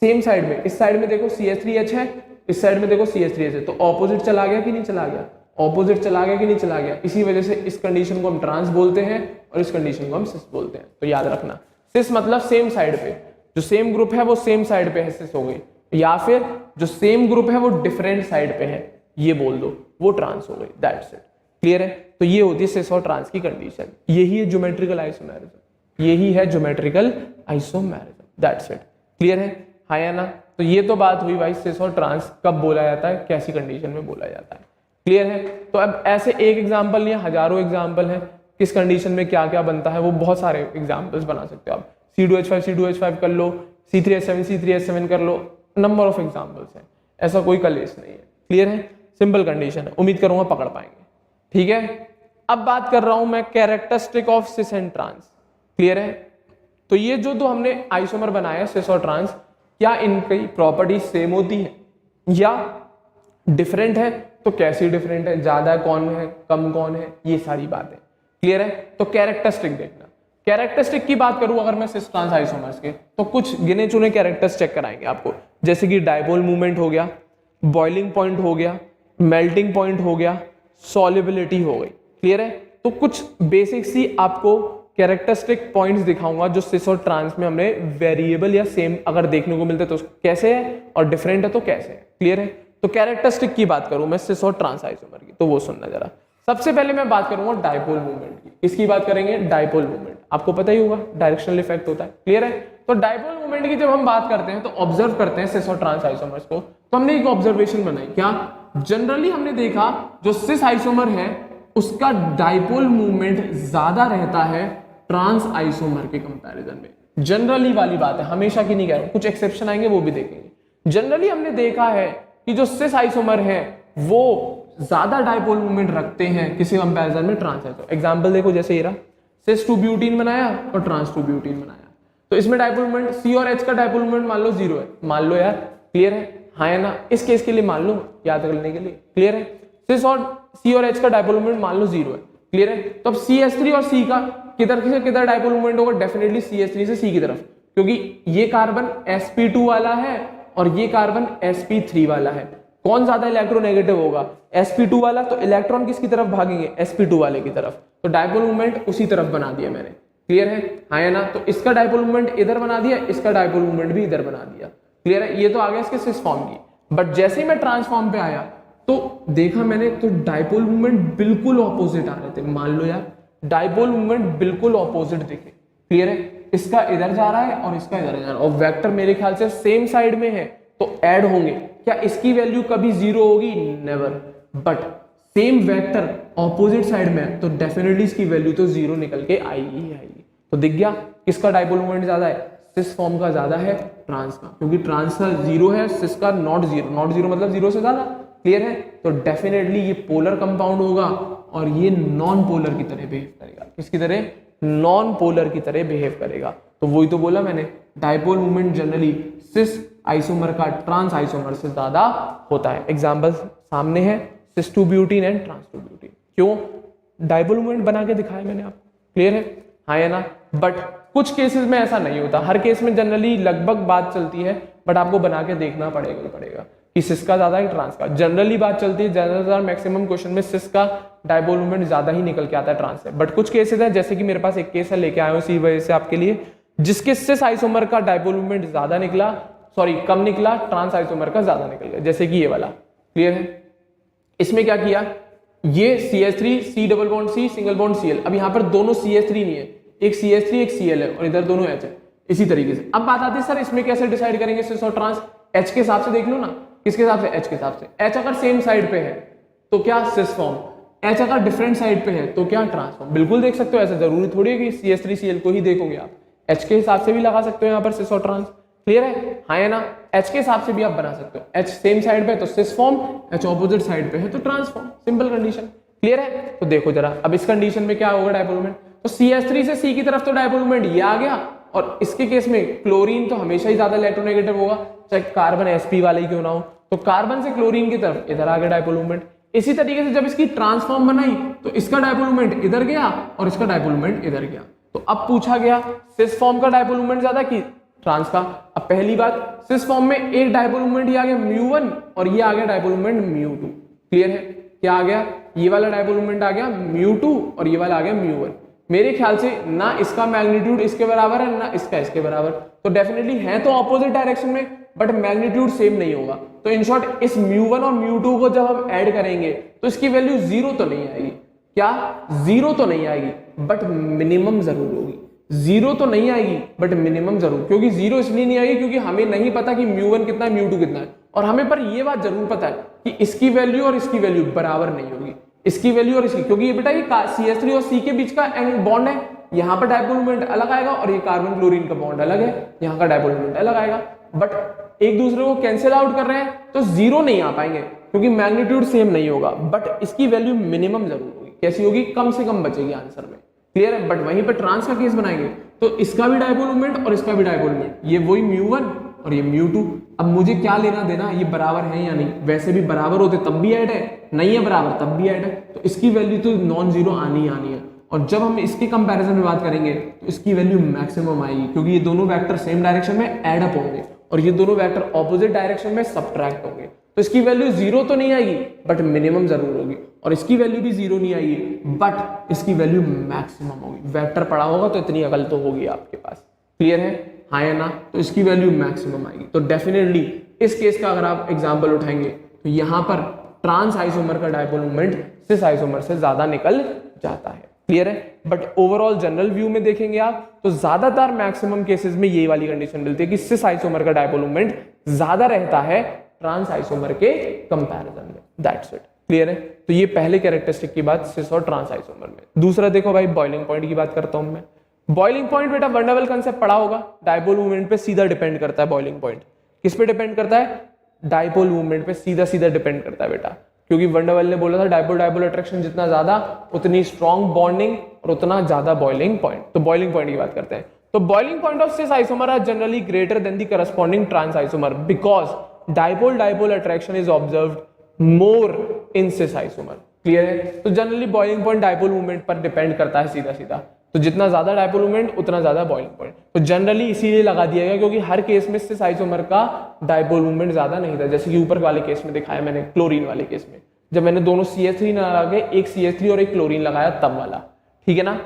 सेम साइड में, इस साइड में देखो CH3H है, इस साइड में देखो CH3H है, तो ऑपोजिट चला गया कि नहीं चला गया, ऑपोजिट चला गया कि नहीं चला गया। इसी वजह से इस कंडीशन को हम ट्रांस बोलते हैं और इस कंडीशन को हम सिस बोलते हैं। तो याद रखना, सिस मतलब सेम साइड पे, जो सेम ग्रुप है वो सेम साइड पे है, सिस हो गई। या फिर जो सेम ग्रुप है वो डिफरेंट साइड पे है, ये बोल दो, वो ट्रांस हो गई, दैट्स इट। क्लियर है? तो ये होती है सिस और ट्रांस की कंडीशन, यही है ज्योमेट्रिकल आइसोमेरिज्म, यही है geometrical isomerism, that's it. Clear है? हाँ या ना? तो ये तो बात हुई भाई सिस और ट्रांस कब बोला जाता है, कैसी कंडीशन में बोला जाता है। क्लियर है? तो अब ऐसे एक एग्जाम्पल नहीं, हजारों एग्जाम्पल है किस कंडीशन में क्या क्या बनता है, वो बहुत सारे एग्जाम्पल्स बना सकते हो आप। C2H5 कर लो, C3H7 कर लो, नंबर ऑफ एग्जाम्पल्स हैं, ऐसा कोई कलेश नहीं है। क्लियर है? सिंपल कंडीशन है, उम्मीद करूंगा पकड़ पाएंगे। ठीक है, अब बात कर रहा हूं मैं characteristic of cis and trans. Clear है? तो ये जो दो हमने आइसोमर बनाया सिस और ट्रांस, क्या इनकी प्रॉपर्टी सेम होती है या डिफरेंट है? तो कैसी डिफरेंट है, ज्यादा कौन है, कम कौन है, ये सारी बातें। क्लियर है? तो कैरेक्टरिस्टिक देखना, कैरेक्टरिस्टिक की बात करूं अगर मैं सिस ट्रांस आइसोमर्स के, तो कुछ गिने चुने कैरेक्टर्स चेक कराएंगे आपको, जैसे कि डायपोल मूवमेंट हो गया, बॉइलिंग पॉइंट हो गया, मेल्टिंग पॉइंट हो गया, सॉल्युबिलिटी हो गई। क्लियर है? तो कुछ बेसिक सी आपको कैरेक्टरिस्टिक पॉइंट्स दिखाऊंगा जो सिस और ट्रांस में हमने वेरिएबल या सेम अगर देखने को मिलते तो कैसे है, और डिफरेंट है तो कैसे है। क्लियर है? तो कैरेक्टरिस्टिक की बात करूं मैं सिस और ट्रांस आइसोमर की, तो वो सुनना जरा। सबसे पहले मैं बात करूंगा डायपोल मूवमेंट की, इसकी बात करेंगे डायपोल मूवमेंट, आपको पता ही होगा डायरेक्शनल इफेक्ट होता है। क्लियर है? तो डायपोल मूवमेंट की जब हम बात करते हैं तो ऑब्जर्व करते हैं सिस और ट्रांस आइसोमर्स को, तो हमने एक ऑब्जर्वेशन बनाई, क्या जनरली हमने देखा जो सिस आइसोमर है उसका डायपोल मूवमेंट ज्यादा रहता है ट्रांस आइसोमर के कंपैरिजन में। जनरली वाली बात है, हमेशा की नहीं कह रहा हूं, कुछ एक्सेप्शन आएंगे वो भी देखेंगे। जनरली हमने देखा है कि जो सिस आइसोमर है वो ज्यादा डायपोल मूवमेंट रखते हैं किसी कंपैरिजन में ट्रांस आइसोमर। एग्जांपल देखो, जैसे ये रहा, सिस 2 ब्यूटीन बनाया और ट्रांस 2 ब्यूटीन बनाया, तो इसमें डायपोल मूवमेंट C और H का डायपोल मूवमेंट मान लो 0 है, मान लो यार। क्लियर है? हाँ है ना? इस केस के लिए मान लो, याद करने के लिए। क्लियर है? सिस और C और H का डायपोल मूवमेंट मान लो 0 है। क्लियर है? तो अब CH3 और C का किधर से किधर डायपोल मूवमेंट होगा, डेफिनेटली CH3 से C की तरफ, क्योंकि ये कार्बन sp2 वाला है और ये कार्बन sp3 वाला है। कौन ज्यादा इलेक्ट्रोनेगेटिव होगा, sp2 वाला, तो इलेक्ट्रॉन किसकी तरफ भागेंगे, sp2 वाले की तरफ, तो डायपोल मूवमेंट उसी तरफ बना दिया मैंने। क्लियर है? हाँ या ना? तो इसका डायपोल मूवमेंट इधर बना दिया, इसका डायपोल मूवमेंट भी इधर बना दिया। क्लियर है? ये तो आ गया इसके सिस फॉर्म की। बट जैसे ही मैं ट्रांसफॉर्म पे आया तो देखा मैंने तो डायपोल मूवमेंट बिल्कुल ऑपोजिट आ रहे थे। मान लो यार डायपोल मूवमेंट बिल्कुल ऑपोजिट दिखे। क्लियर है? इसका इधर जा रहा है और इसका इधर जा रहा है, और वेक्टर मेरे ख्याल से सेम साइड में है तो ऐड होंगे। क्या इसकी वैल्यू कभी 0 होगी? Never. But same vector opposite side में तो डेफिनेटली इसकी वैल्यू तो 0 निकल के आएगी ही आएगी। तो दिख गया किसका डायपोल मूवमेंट ज्यादा है, सिस फॉर्म का ज्यादा है ट्रांस का, क्योंकि ट्रांस का 0 है, सिस का नॉट 0, नॉट 0 मतलब 0 से ज्यादा। क्लियर है? तो डेफिनेटली ये पोलर कंपाउंड होगा और ये नॉन पोलर की तरह बिहेव करेगा। किसकी तरह? नॉन पोलर की तरह बिहेव करेगा। तो वही तो बोला मैंने, dipole movement generally cis isomer का ट्रांस आइसोमर से ज्यादा होता है। एग्जांपल सामने है, सिस 2 ब्यूटीन एंड ट्रांस 2 ब्यूटीन। क्यों? डायपोल मूवमेंट बना के दिखाया मैंने आपको। क्लियर है? हाँ या ना? बट कुछ केसेस में ऐसा नहीं होता, हर केस में जनरली लगभग बात चलती है, बट आपको बना के देखना पड़ेगा कि सिस का ज्यादा है ट्रांस का। जनरली बात चलती है, ज्यादातर मैक्सिमम क्वेश्चन में सिस का डायपोल मूवमेंट ज्यादा ही निकल के आता है ट्रांस से। बट कुछ केसेस है, जैसे कि मेरे पास एक केस है, लेके आया हूं इसी वजह से आपके लिए, जिसके सिस आइसोमर का डायपोल मूवमेंट ज्यादा निकला, सॉरी कम निकला, ट्रांस आइसोमर का ज्यादा निकल गया, जैसे कि ये वाला। क्लियर है? इसमें क्या किया, ये CH3 C double bond C single bond Cl, अब यहाँ पर दोनों CH3 नहीं है, एक CH3 एक Cl है और इधर दोनों H है। इसी तरीके से अब बात आती है सर इसमें कैसे डिसाइड करेंगे सिस और ट्रांस। H के हिसाब से देख लो ना, किसके हिसाब से? H के हिसाब से। H अगर सेम साइड पे है तो क्या सिस फॉर्म, H अगर डिफरेंट साइड पे है तो क्या ट्रांसफॉर्म। बिल्कुल देख सकते हो, ऐसा जरूरी थोड़ी है कि CH3 Cl को ही देखोगे आप, H के हिसाब से भी लगा सकते हो यहाँ पर सिस और ट्रांस। क्लियर है? हाँ है ना? H के हिसाब से भी आप बना सकते हो, H सेम साइड पे तो cis form, H opposite side पे है तो ट्रांसफॉर्म, सिंपल कंडीशन। क्लियर है? तो देखो जरा अब इस कंडीशन में क्या होगा डायपोल मूवमेंट, तो CH3 से C की तरफ तो डायपोल मूवमेंट ये आ गया, और इसके केस में क्लोरीन तो हमेशा ही ज्यादा इलेक्ट्रोनेगेटिव होगा, चाहे कार्बन sp वाला ही क्यों ना हो, तो कार्बन से क्लोरीन की तरफ इधर आ गया डायपोल मूवमेंट। इसी तरीके से जब इसकी ट्रांसफॉर्म बनाई तो इसका डायपोल मूवमेंट इधर गया और इसका डायपोल मूवमेंट इधर गया। तो अब पूछा गया सिस फॉर्म का डायपोल मूवमेंट ज्यादा कि ट्रांस का। अब पहली बात, सिस फॉर्म में एक डायपोल मूवमेंट ये आ गया μ1 और ये आ गया डायपोल मूवमेंट μ2। क्लियर है? क्या आ गया, ये वाला डायपोल मूवमेंट आ गया μ2 और ये वाला आ गया μ1। मेरे ख्याल से ना इसका मैग्नीट्यूड इसके बराबर है ना इसका इसके बराबर, तो डेफिनेटली है तो ऑपोजिट डायरेक्शन में, बट मैग्नीट्यूड सेम नहीं होगा। तो इन शॉर्ट इस μ1 और μ2 को जब हम ऐड करेंगे तो इसकी वैल्यू 0 तो नहीं आएगी। क्या 0 तो नहीं आएगी, बट मिनिमम जरूर होगी। 0 तो नहीं आएगी बट मिनिमम जरूर, क्योंकि 0 इसलिए नहीं आएगी क्योंकि हमें नहीं पता कि μ1 कितना है μ2 कितना है, और हमें पर ये बात जरूर पता है कि इसकी वैल्यू और इसकी वैल्यू बराबर नहीं होगी, इसकी वैल्यू और इसकी, क्योंकि ये बेटा ये CH3 और C के बीच का बॉन्ड है, यहाँ पर डायपोल मोमेंट अलग आएगा और ये कार्बन क्लोरीन का बॉन्ड अलग है, यहाँ का डायपोल मोमेंट अलग आएगा, बट एक दूसरे को कैंसिल आउट कर रहे हैं तो 0 नहीं आ पाएंगे क्योंकि मैग्नीट्यूड सेम नहीं होगा, बट इसकी वैल्यू मिनिमम जरूर होगी। कैसी होगी? कम से कम बचेगी आंसर में। क्लियर है? बट वहीं पर ट्रांस का केस बनाएंगे तो इसका भी डायपोल मोमेंट और इसका भी डायपोल मोमेंट, ये वही μ1 और ये μ2। अब मुझे क्या लेना देना, ये बराबर है या नहीं? वैसे भी बराबर होते तब भी ऐड है, नहीं है बराबर तब भी ऐड है, तो इसकी वैल्यू तो नॉन जीरो आनी है। और जब हम इसके कंपैरिजन में बात करेंगे तो इसकी वैल्यू मैक्सिमम आएगी, क्योंकि ये दोनों वेक्टर सेम डायरेक्शन में ऐड अप होंगे और ये दोनों वेक्टर ऑपोजिट डायरेक्शन में सब्ट्रैक्ट होंगे। तो इसकी वैल्यू 0 तो नहीं आएगी बट मिनिमम जरूर होगी, और इसकी वैल्यू भी 0 नहीं आएगी बट इसकी वैल्यू मैक्सिमम होगी। वेक्टर पढ़ा होगा तो इतनी अकल तो होगी आपके पास। क्लियर है? हाँ या ना? तो इसकी वैल्यू मैक्सिमम आएगी। तो डेफिनेटली इस केस का अगर आप एग्जाम्पल उठाएंगे तो यहाँ पर ट्रांस आइसोमर का डायपोल मोमेंट सिस आइसोमर से ज्यादा निकल जाता है। क्लियर है? बट ओवरऑल जनरल व्यू में देखेंगे आप तो ज्यादातर मैक्सिमम केसेस में ये वाली कंडीशन मिलती है कि सिस आइसोमर का डायपोल मोमेंट ज्यादा रहता है ट्रांस आइसोमर के कंपैरिजन में। That's it. क्लियर है? तो ये पहले कैरेक्टरिस्टिक की बात सिस और ट्रांस आइसोमर में। दूसरा देखो भाई, बॉइलिंग पॉइंट की बात करता हूं मैं। बॉइलिंग पॉइंट बेटा वन डबल कंसेप्ट पढ़ा होगा, डायपोल मूवमेंट पे सीधा डिपेंड करता है। बॉइलिंग पॉइंट किस पे डिपेंड करता है? डायपोल मूवमेंट पे सीधा सीधा डिपेंड करता है बेटा, क्योंकि वन डबल ने बोला था डायपोल डायपोल अट्रैक्शन जितना ज्यादा उतनी स्ट्रॉन्ग बॉन्डिंग और उतना ज्यादा बॉइलिंग पॉइंट। तो बॉइलिंग पॉइंट की बात करते हैं तो boiling point of cis isomer are generally greater than the corresponding trans isomer because dipole dipole attraction is observed more in cis isomer. Clear है? तो generally boiling point dipole movement पर डिपेंड करता है सीधा सीधा, तो जितना ज्यादा डायपोल मूवमेंट उतना ज्यादा बॉइलिंग पॉइंट। तो जनरली इसीलिए लगा दिया गया क्योंकि हर केस में सिस आइसोमर का डायपोल मूवमेंट ज्यादा नहीं था, जैसे कि ऊपर वाले केस में दिखाया मैंने क्लोरीन वाले केस में, जब मैंने दोनों CH3 ना लगा के एक CH3 और एक क्लोरीन लगाया तब वाला। ठीक है ना?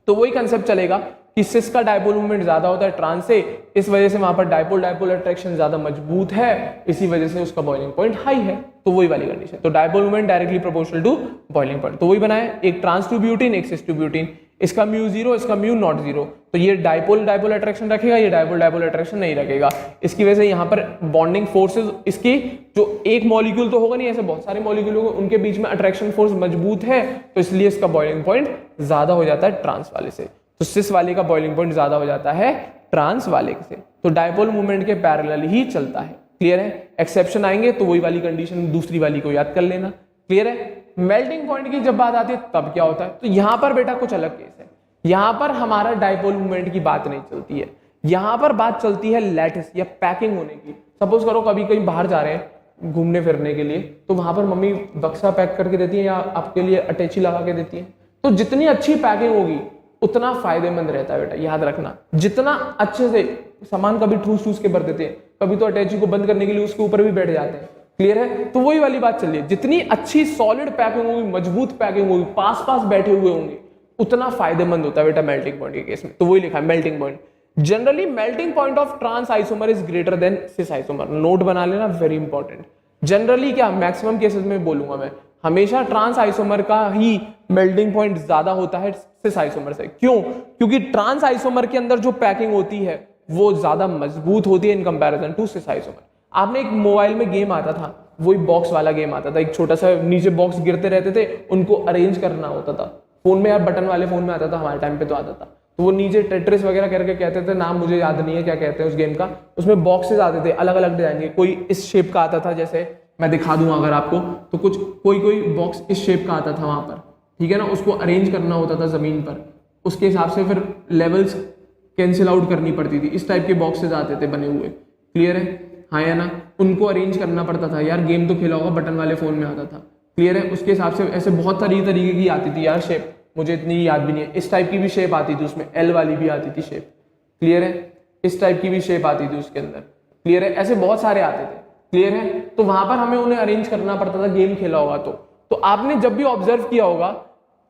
तो वही कंसेप्ट चलेगा कि सिस का डायपोल मूवमेंट ज्यादा होता है ट्रांस से, इस वजह से वहां पर डायपोल डायपोल अट्रैक्शन ज्यादा मजबूत है, इसी वजह से उसका बॉइलिंग पॉइंट हाई है। तो वही वाली कंडीशन। तो dipole movement directly proportional to boiling point. तो वही बनाया, एक ट्रांस टू ब्यूटीन एक सिस टू ब्यूटीन, इसका μ0 इसका μ नॉट 0, तो ये डायपोल डायपोल अट्रैक्शन रखेगा, ये डायपोल डायपोल अट्रैक्शन नहीं रखेगा। इसकी वजह से यहाँ पर बॉन्डिंग फोर्सेस, इसकी जो एक मॉलिक्यूल तो होगा नहीं, ऐसे बहुत सारे मॉलिक्यूल होंगे, उनके बीच में अट्रैक्शन फोर्स मजबूत है, तो इसलिए इसका बॉइलिंग पॉइंट ज्यादा हो जाता है ट्रांस वाले से। तो सिस वाले का बॉइलिंग पॉइंट ज्यादा हो जाता है ट्रांस वाले से। तो डायपोल मूवमेंट के पैरेलल ही चलता है। क्लियर है? एक्सेप्शन आएंगे तो वही वाली कंडीशन दूसरी वाली को याद कर लेना। क्लियर है? मेल्टिंग पॉइंट की जब बात आती है तब क्या होता है? तो यहां पर बेटा कुछ अलग केस है, यहां पर हमारा डायपोल मूवमेंट की बात नहीं चलती है, यहां पर बात चलती है लैटिस या पैकिंग होने की। सपोज करो कभी कहीं बाहर जा रहे हैं घूमने फिरने के लिए, तो वहां पर मम्मी बक्सा पैक करके देती है या आपके लिए अटैची लगा के देती है, तो जितनी अच्छी पैकिंग होगी उतना फायदेमंद रहता है बेटा, याद रखना। जितना अच्छे से सामान कभी ठूस ठूस के भर देते हैं, कभी तो अटैची को बंद करने के लिए उसके ऊपर भी बैठ जाते हैं। क्लियर है? तो वही वाली बात चल रही है, जितनी अच्छी सॉलिड पैकिंग होगी, मजबूत पैकिंग होगी, पास पास बैठे हुए होंगे, उतना फायदेमंद होता है बेटा मेल्टिंग पॉइंट के केस में। तो वही लिखा है melting point. Generally melting point of trans isomer is greater than cis isomer. Note बना लेना, वेरी इंपॉर्टेंट। जनरली क्या, मैक्सिमम केसेस में बोलूंगा मैं, हमेशा ट्रांस आइसोमर का ही मेल्टिंग पॉइंट ज्यादा होता है सिस आइसोमर से। क्यों? क्योंकि ट्रांस आइसोमर के अंदर जो पैकिंग होती है वो ज्यादा मजबूत होती है in comparison to cis isomer. आपने एक मोबाइल में गेम आता था, वही बॉक्स वाला गेम आता था, एक छोटा सा नीचे बॉक्स गिरते रहते थे, उनको अरेंज करना होता था। फोन में यार बटन वाले फोन में आता था, हमारे टाइम पे तो आता था, तो वो नीचे टेट्रिस वगैरह करके कहते थे, नाम मुझे याद नहीं है क्या कहते हैं उस गेम का। उसमें बॉक्सेस आते थे अलग अलग डिजाइन के, कोई इस शेप का आता था, जैसे मैं दिखा दूं अगर आपको, तो कुछ कोई बॉक्स इस शेप का आता था वहां पर। ठीक है ना? उसको अरेंज करना होता था जमीन पर, उसके हिसाब से फिर लेवल्स कैंसिल आउट करनी पड़ती थी। इस टाइप के बॉक्सेस आते थे बने हुए। क्लियर है? हाँ या ना? उनको अरेंज करना पड़ता था यार। गेम तो खेला होगा, बटन वाले फोन में आता था। क्लियर है? उसके हिसाब से ऐसे बहुत सारी तरीके की आती थी यार शेप, मुझे इतनी याद भी नहीं है। इस टाइप की भी शेप आती थी उसमें, एल वाली भी आती थी शेप। क्लियर है? इस टाइप की भी शेप आती थी उसके अंदर। क्लियर है? ऐसे बहुत सारे आते थे। क्लियर है? तो वहां पर हमें उन्हें अरेंज करना पड़ता था, गेम खेला होगा तो आपने जब भी ऑब्जर्व किया होगा,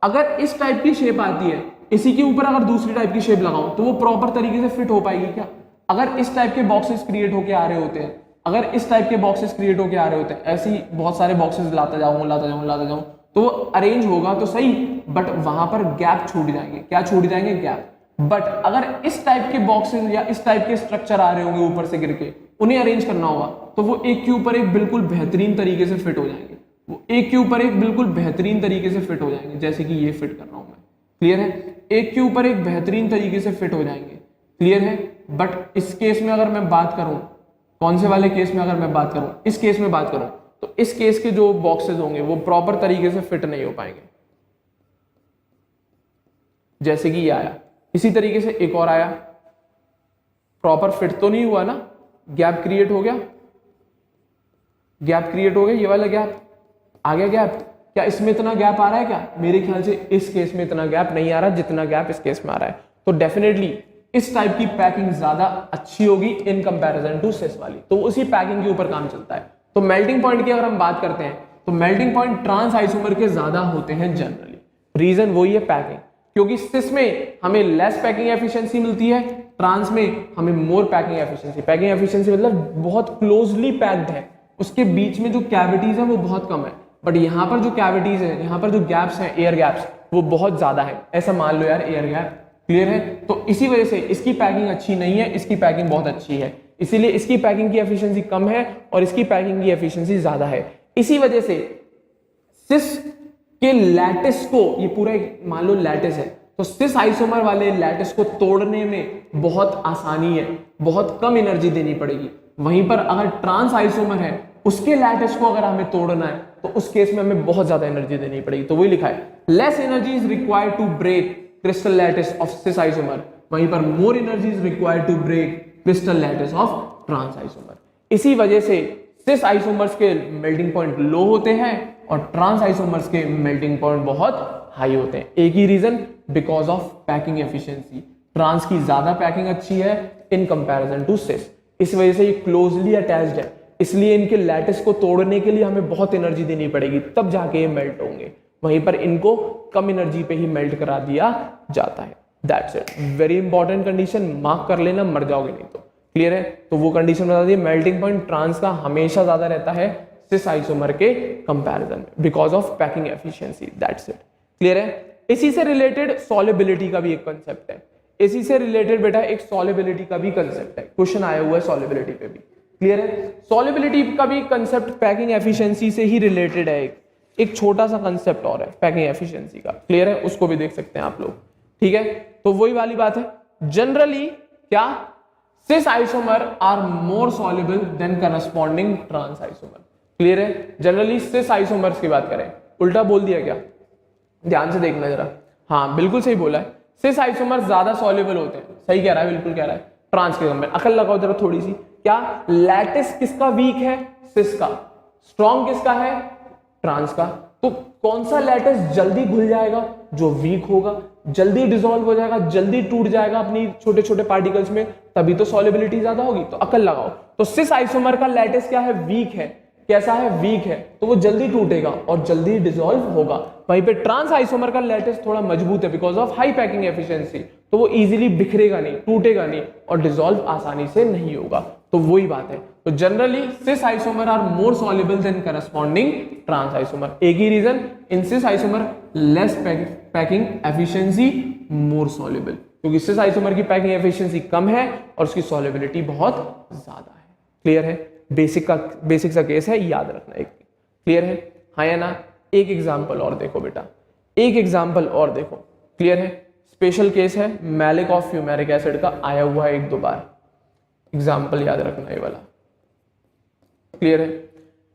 अगर इस टाइप की शेप आती है, इसी के ऊपर अगर दूसरी टाइप की शेप लगाऊं तो वो प्रॉपर तरीके से फिट हो पाएगी क्या? अगर इस टाइप के बॉक्सेस क्रिएट होके आ रहे होते हैं, अगर इस टाइप के बॉक्सेस क्रिएट होके आ रहे होते हैं, ऐसे ही बहुत सारे बॉक्सेस लाता जाऊं तो वो अरेंज होगा तो सही, बट वहां पर गैप छूट जाएंगे। क्या छूट जाएंगे? गैप। बट अगर इस टाइप के बॉक्सेस या इस टाइप के स्ट्रक्चर आ रहे होंगे ऊपर से गिर के, उन्हें अरेंज करना होगा, तो वो एक के ऊपर एक बिल्कुल बेहतरीन तरीके से फिट हो जाएंगे। वो एक के ऊपर एक बिल्कुल बेहतरीन तरीके से फिट हो जाएंगे, जैसे कि ये फिट कर रहा हूं मैं। क्लियर है? एक के ऊपर एक बेहतरीन तरीके से फिट हो जाएंगे। क्लियर है? बट इस केस में अगर मैं बात करूं, कौन से वाले केस में अगर मैं बात करूं, इस केस में बात करूं, तो इस केस के जो बॉक्सेस होंगे वो प्रॉपर तरीके से फिट नहीं हो पाएंगे। जैसे कि ये आया, इसी तरीके से एक और आया, प्रॉपर फिट तो नहीं हुआ ना, गैप क्रिएट हो गया, गैप क्रिएट हो गया, ये वाला गैप आ गया। गैप क्या इसमें इतना गैप आ रहा है? क्या मेरे ख्याल से इस केस में इतना गैप नहीं आ रहा जितना गैप इस केस में आ रहा है। तो डेफिनेटली इस टाइप की पैकिंग ज्यादा अच्छी होगी इन कंपैरिजन टू सिस वाली, तो उसी पैकिंग के ऊपर काम चलता है। तो मेल्टिंग पॉइंट की अगर हम बात करते हैं तो मेल्टिंग पॉइंट ट्रांस आइसोमर के ज्यादा होते हैं जनरली। रीजन वही है पैकिंग, क्योंकि सिस में हमें लेस पैकिंग एफिशिएंसी मिलती है, ट्रांस में हमें मोर पैकिंग एफिशिएंसी। पैकिंग एफिशिएंसी मतलब बहुत क्लोजली पैक्ड है, उसके बीच में जो कैविटीज है वो बहुत कम है, बट यहाँ पर जो कैविटीज है, यहाँ पर जो गैप्स हैं, एयर गैप्स, वो बहुत ज्यादा है। ऐसा मान लो यार, एयर गैप। क्लियर है? तो इसी वजह से इसकी पैकिंग अच्छी नहीं है, इसकी पैकिंग बहुत अच्छी है, इसीलिए इसकी पैकिंग की एफिशिएंसी कम है और इसकी पैकिंग की एफिशिएंसी ज्यादा है। इसी वजह से सिस के लैटिस को, ये पूरा एक मान लो लैटिस है, तो सिस आइसोमर वाले लैटिस को तोड़ने में बहुत आसानी है, बहुत कम एनर्जी देनी पड़ेगी। वहीं पर अगर ट्रांस आइसोमर है, उसके लैटिस को अगर हमें तोड़ना है तो उस केस में हमें बहुत ज्यादा एनर्जी देनी पड़ेगी। तो वही लिखा है, less energy is required to break crystal lattice of cis isomer, वहीं पर more energy is required to break crystal lattice of trans isomer. इसी वजह से सिस आइसोमर्स के मेल्टिंग पॉइंट लो होते हैं और ट्रांस आइसोमर्स के मेल्टिंग पॉइंट बहुत हाई होते हैं। एक ही reason, because of packing efficiency. Trans की ज्यादा पैकिंग अच्छी है इन कंपैरिजन टू सिस, इस वजह से ये क्लोजली अटैच्ड है, इसलिए इनके लैटिस को तोड़ने के लिए हमें बहुत एनर्जी देनी पड़ेगी, तब जाके ये मेल्ट होंगे। वहीं पर इनको कम एनर्जी पे ही मेल्ट करा दिया जाता है। That's it, very important condition, mark कर लेना, मर जाओगे नहीं तो। क्लियर है? तो वो कंडीशन बता दी, मेल्टिंग पॉइंट ट्रांस का हमेशा ज्यादा रहता है सिस आइसोमर के कंपैरिजन में, because of packing efficiency. That's it. Clear है? इसी से रिलेटेड सॉल्युबिलिटी का भी एक कंसेप्ट है, इसी से रिलेटेड बेटा एक सॉल्युबिलिटी का भी कंसेप्ट है, क्वेश्चन आया हुआ है सॉल्युबिलिटी पे भी। क्लियर है? सॉल्युबिलिटी का भी कंसेप्ट पैकिंग एफिशिएंसी से ही रिलेटेड है। एक छोटा सा कंसेप्ट और है पैकिंग एफिशिएंसी का। क्लियर है? उसको भी देख सकते हैं आप लोग। ठीक है? तो वही वाली बात है, जनरली क्या cis isomer are more soluble than corresponding trans isomer. Clear है? जनरली सिस आइसोमर्स की बात करें, उल्टा बोल दिया क्या? ध्यान से देखना जरा। हाँ बिल्कुल सही बोला है, सिस आइसोमर ज्यादा सॉल्युबल होते हैं। सही कह रहा है, बिल्कुल कह रहा है। ट्रांस के कंपेयर, अकल लगाओ जरा थोड़ी सी। क्या लैटिस किसका वीक है? सिस का। स्ट्रॉन्ग किसका है? ट्रांस का। तो कौन सा लैटिस जल्दी घुल जाएगा? जो वीक होगा, जल्दी डिसॉल्व हो जाएगा, जल्दी टूट जाएगा अपनी छोटे छोटे पार्टिकल्स में, तभी तो सॉल्युबिलिटी ज्यादा होगी। तो अकल लगाओ। तो सिस आइसोमर का लैटिस क्या है? वीक है। कैसा है? वीक है, तो वो जल्दी टूटेगा और जल्दी डिसॉल्व होगा। वहीं पे ट्रांस आइसोमर का लैटिस थोड़ा मजबूत है because of high packing efficiency, तो वो इजीली बिखरेगा नहीं, टूटेगा नहीं और डिसॉल्व आसानी से नहीं होगा। तो वही बात है। तो generally cis isomer are more soluble than corresponding trans isomer. एक ही reason, in cis isomer less packing efficiency, more soluble, क्योंकि सिस आइसोमर की पैकिंग एफिशिएंसी कम है और उसकी सॉल्युबिलिटी बहुत ज्यादा है। क्लियर है? बेसिक सा केस है, याद रखना एक। क्लियर है? हाँ या ना? एक एग्जांपल और देखो बेटा, एक एग्जांपल और देखो। क्लियर है? स्पेशल केस है, मैलिक ऑफ फ्यूमेरिक एसिड का आया हुआ है एक दो बार। एग्जांपल याद रखना ये वाला। क्लियर है?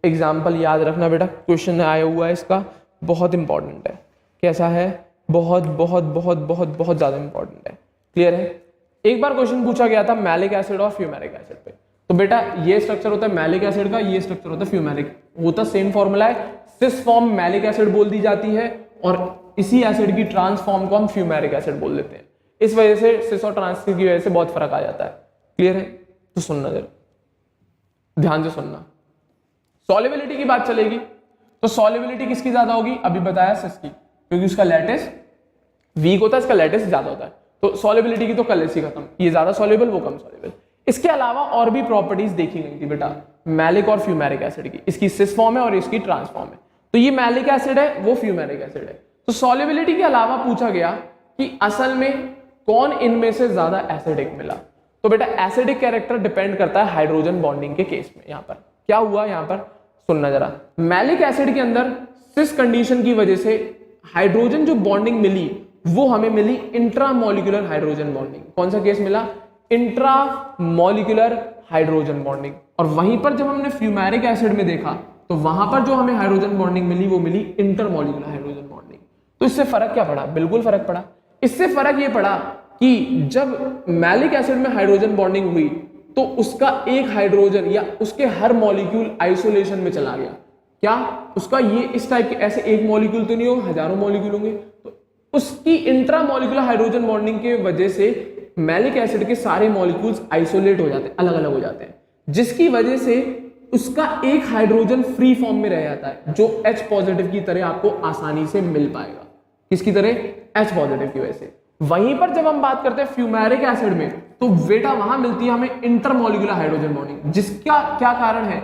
एग्जांपल याद रखना बेटा, क्वेश्चन आया हुआ है इसका, बहुत इंपॉर्टेंट है। कैसा है? बहुत बहुत बहुत बहुत बहुत ज्यादा इंपॉर्टेंट है। क्लियर है? एक बार क्वेश्चन पूछा गया था मैलिक एसिड और फ्यूमेरिक एसिड पे, तो बेटा ये स्ट्रक्चर होता है मैलिक एसिड का, ये स्ट्रक्चर होता है फ्यूमेरिक, होता सेम फॉर्मूला है। सिस फॉर्म मैलिक एसिड बोल दी जाती है और इसी एसिड की ट्रांस फॉर्म को हम फ्यूमेरिक एसिड बोल देते हैं। इस वजह से सिस और ट्रांस की वजह से बहुत फर्क आ जाता है। क्लियर है? तो सुनना जरा, ध्यान से सुनना। सॉल्युबिलिटी की बात चलेगी तो सॉल्युबिलिटी किसकी ज्यादा होगी? अभी बताया सिस की, क्योंकि उसका लैटिस वीक होता है, इसका लैटिस ज्यादा होता है। तो सॉल्युबिलिटी की तो कल ऐसी खत्म, ये ज्यादा सॉल्युबल वो कम सॉल्युबल। इसके अलावा और भी प्रॉपर्टीज देखी गई थी बेटा मैलिक और फ्यूमेरिक एसिड की, इसकी सिस फॉर्म है और इसकी ट्रांस फॉर्म है। तो ये मैलिक एसिड है, वो फ्यूमेरिक एसिड है। तो सॉल्युबिलिटी के अलावा पूछा गया कि असल में कौन इनमें से ज्यादा एसिडिक मिला। तो बेटा एसिडिक कैरेक्टर डिपेंड करता है हाइड्रोजन बॉन्डिंग के केस में। यहां पर क्या हुआ, यहां पर सुनना जरा, मैलिक एसिड के अंदर सिस कंडीशन की वजह से हाइड्रोजन जो बॉन्डिंग मिली वो हमें मिली इंट्रामोलिकुलर हाइड्रोजन बॉन्डिंग। कौन सा केस मिला, इंट्रामोलिकुलर हाइड्रोजन बॉन्डिंग। और वहीं पर जब हमने फ्यूमेरिक एसिड में देखा तो वहां पर जो हमें हाइड्रोजन बॉन्डिंग मिली वो मिली इंटरमोलिकुलर हाइड्रोजन बॉन्डिंग। तो इससे फर्क क्या पड़ा, बिल्कुल फर्क पड़ा। इससे फर्क ये पड़ा कि जब मैलिक एसिड में हाइड्रोजन बॉन्डिंग हुई तो उसका एक हाइड्रोजन या उसके हर मॉलिक्यूल आइसोलेशन में चला गया। क्या उसका ये इस टाइप के ऐसे एक मॉलिक्यूल तो नहीं होगा, हजारों मॉलिक्यूल होंगे। तो उसकी इंट्रामोलिकुलर हाइड्रोजन बॉन्डिंग के वजह से मैलिक एसिड के सारे मॉलिक्यूल्स आइसोलेट हो जाते हैं, अलग अलग हो जाते हैं, जिसकी वजह से उसका एक हाइड्रोजन फ्री फॉर्म में रह जाता है जो H पॉजिटिव की तरह आपको आसानी से मिल पाएगा। किसकी तरह, H पॉजिटिव की वजह से। वहीं पर जब हम बात करते हैं फ्यूमेरिक एसिड में तो बेटा वहां मिलती है हमें इंटरमोलिकुलर हाइड्रोजन बॉन्डिंग, जिसका क्या कारण है,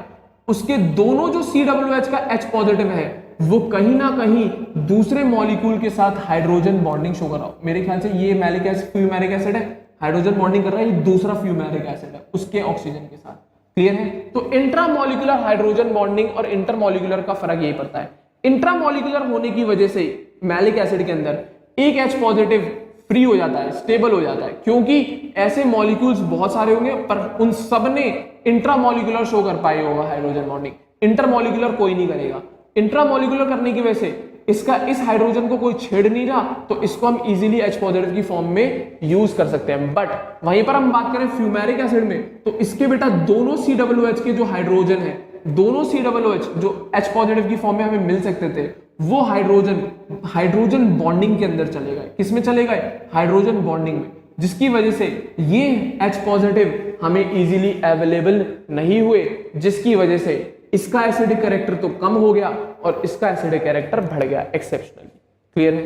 उसके दोनों जो COOH का H पॉजिटिव है वो कहीं ना कहीं दूसरे मॉलिक्यूल के साथ हाइड्रोजन बॉन्डिंग शो कर रहा हो। मेरे ख्याल से ये मैलिक एसिड फ्यूमेरिक एसिड है, हाइड्रोजन बॉन्डिंग कर रहा है, ये दूसरा फ्यूमेरिक एसिड है उसके ऑक्सीजन के साथ। क्लियर है। तो इंट्रामोलिकुलर हाइड्रोजन बॉन्डिंग और इंटरमोलिकुलर का फर्क यही पड़ता है। इंट्रामोलिकुलर होने की वजह से मैलिक एसिड के अंदर एक H पॉजिटिव फ्री हो जाता है, स्टेबल हो जाता है, क्योंकि ऐसे मॉलिक्यूल्स बहुत सारे होंगे पर उन सब ने इंट्रामोलिकुलर शो कर पाए होगा हाइड्रोजन बॉन्डिंग, इंटरमोलिकुलर कोई नहीं करेगा। इंट्रामोलिकुलर करने की वजह से इसका इस हाइड्रोजन को कोई छेड़ नहीं रहा तो इसको हम इजीली H पॉजिटिव की फॉर्म में यूज कर सकते हैं। बट वहीं पर हम बात करें फ्यूमेरिक एसिड में तो इसके बेटा दोनों COOH के जो हाइड्रोजन है, दोनों COOH जो H पॉजिटिव की फॉर्म में हमें मिल सकते थे वो हाइड्रोजन बॉन्डिंग के अंदर चले गए। किस में चले गए, हाइड्रोजन बॉन्डिंग में, जिसकी वजह से ये H पॉजिटिव हमें इजीली अवेलेबल नहीं हुए, जिसकी वजह से इसका एसिडिक कैरेक्टर तो कम हो गया और इसका एसिडिक कैरेक्टर बढ़ गया एक्सेप्शनली। क्लियर है।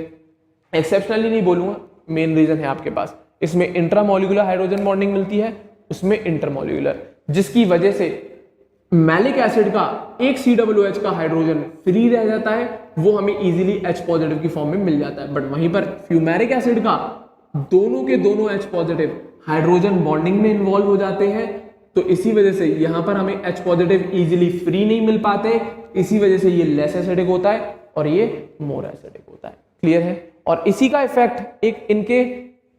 एक्सेप्शनली नहीं बोलूंगा, मेन रीजन है आपके पास, इसमें इंट्रामोलिकुलर हाइड्रोजन बॉन्डिंग मिलती है, उसमें इंटरमोलिकुलर, जिसकी वजह से मैलिक एसिड का एक COOH का हाइड्रोजन फ्री रह जाता है, वो हमें इजीली H पॉजिटिव की फॉर्म में मिल जाता है। बट वहीं पर फ्यूमेरिक एसिड का दोनों के दोनों H पॉजिटिव हाइड्रोजन बॉन्डिंग में इन्वॉल्व हो जाते हैं, तो इसी वजह से यहां पर हमें H पॉजिटिव इजीली फ्री नहीं मिल पाते, इसी वजह से ये लेस एसिडिक होता है और ये मोर एसिडिक होता है। क्लियर है। और इसी का इफेक्ट एक इनके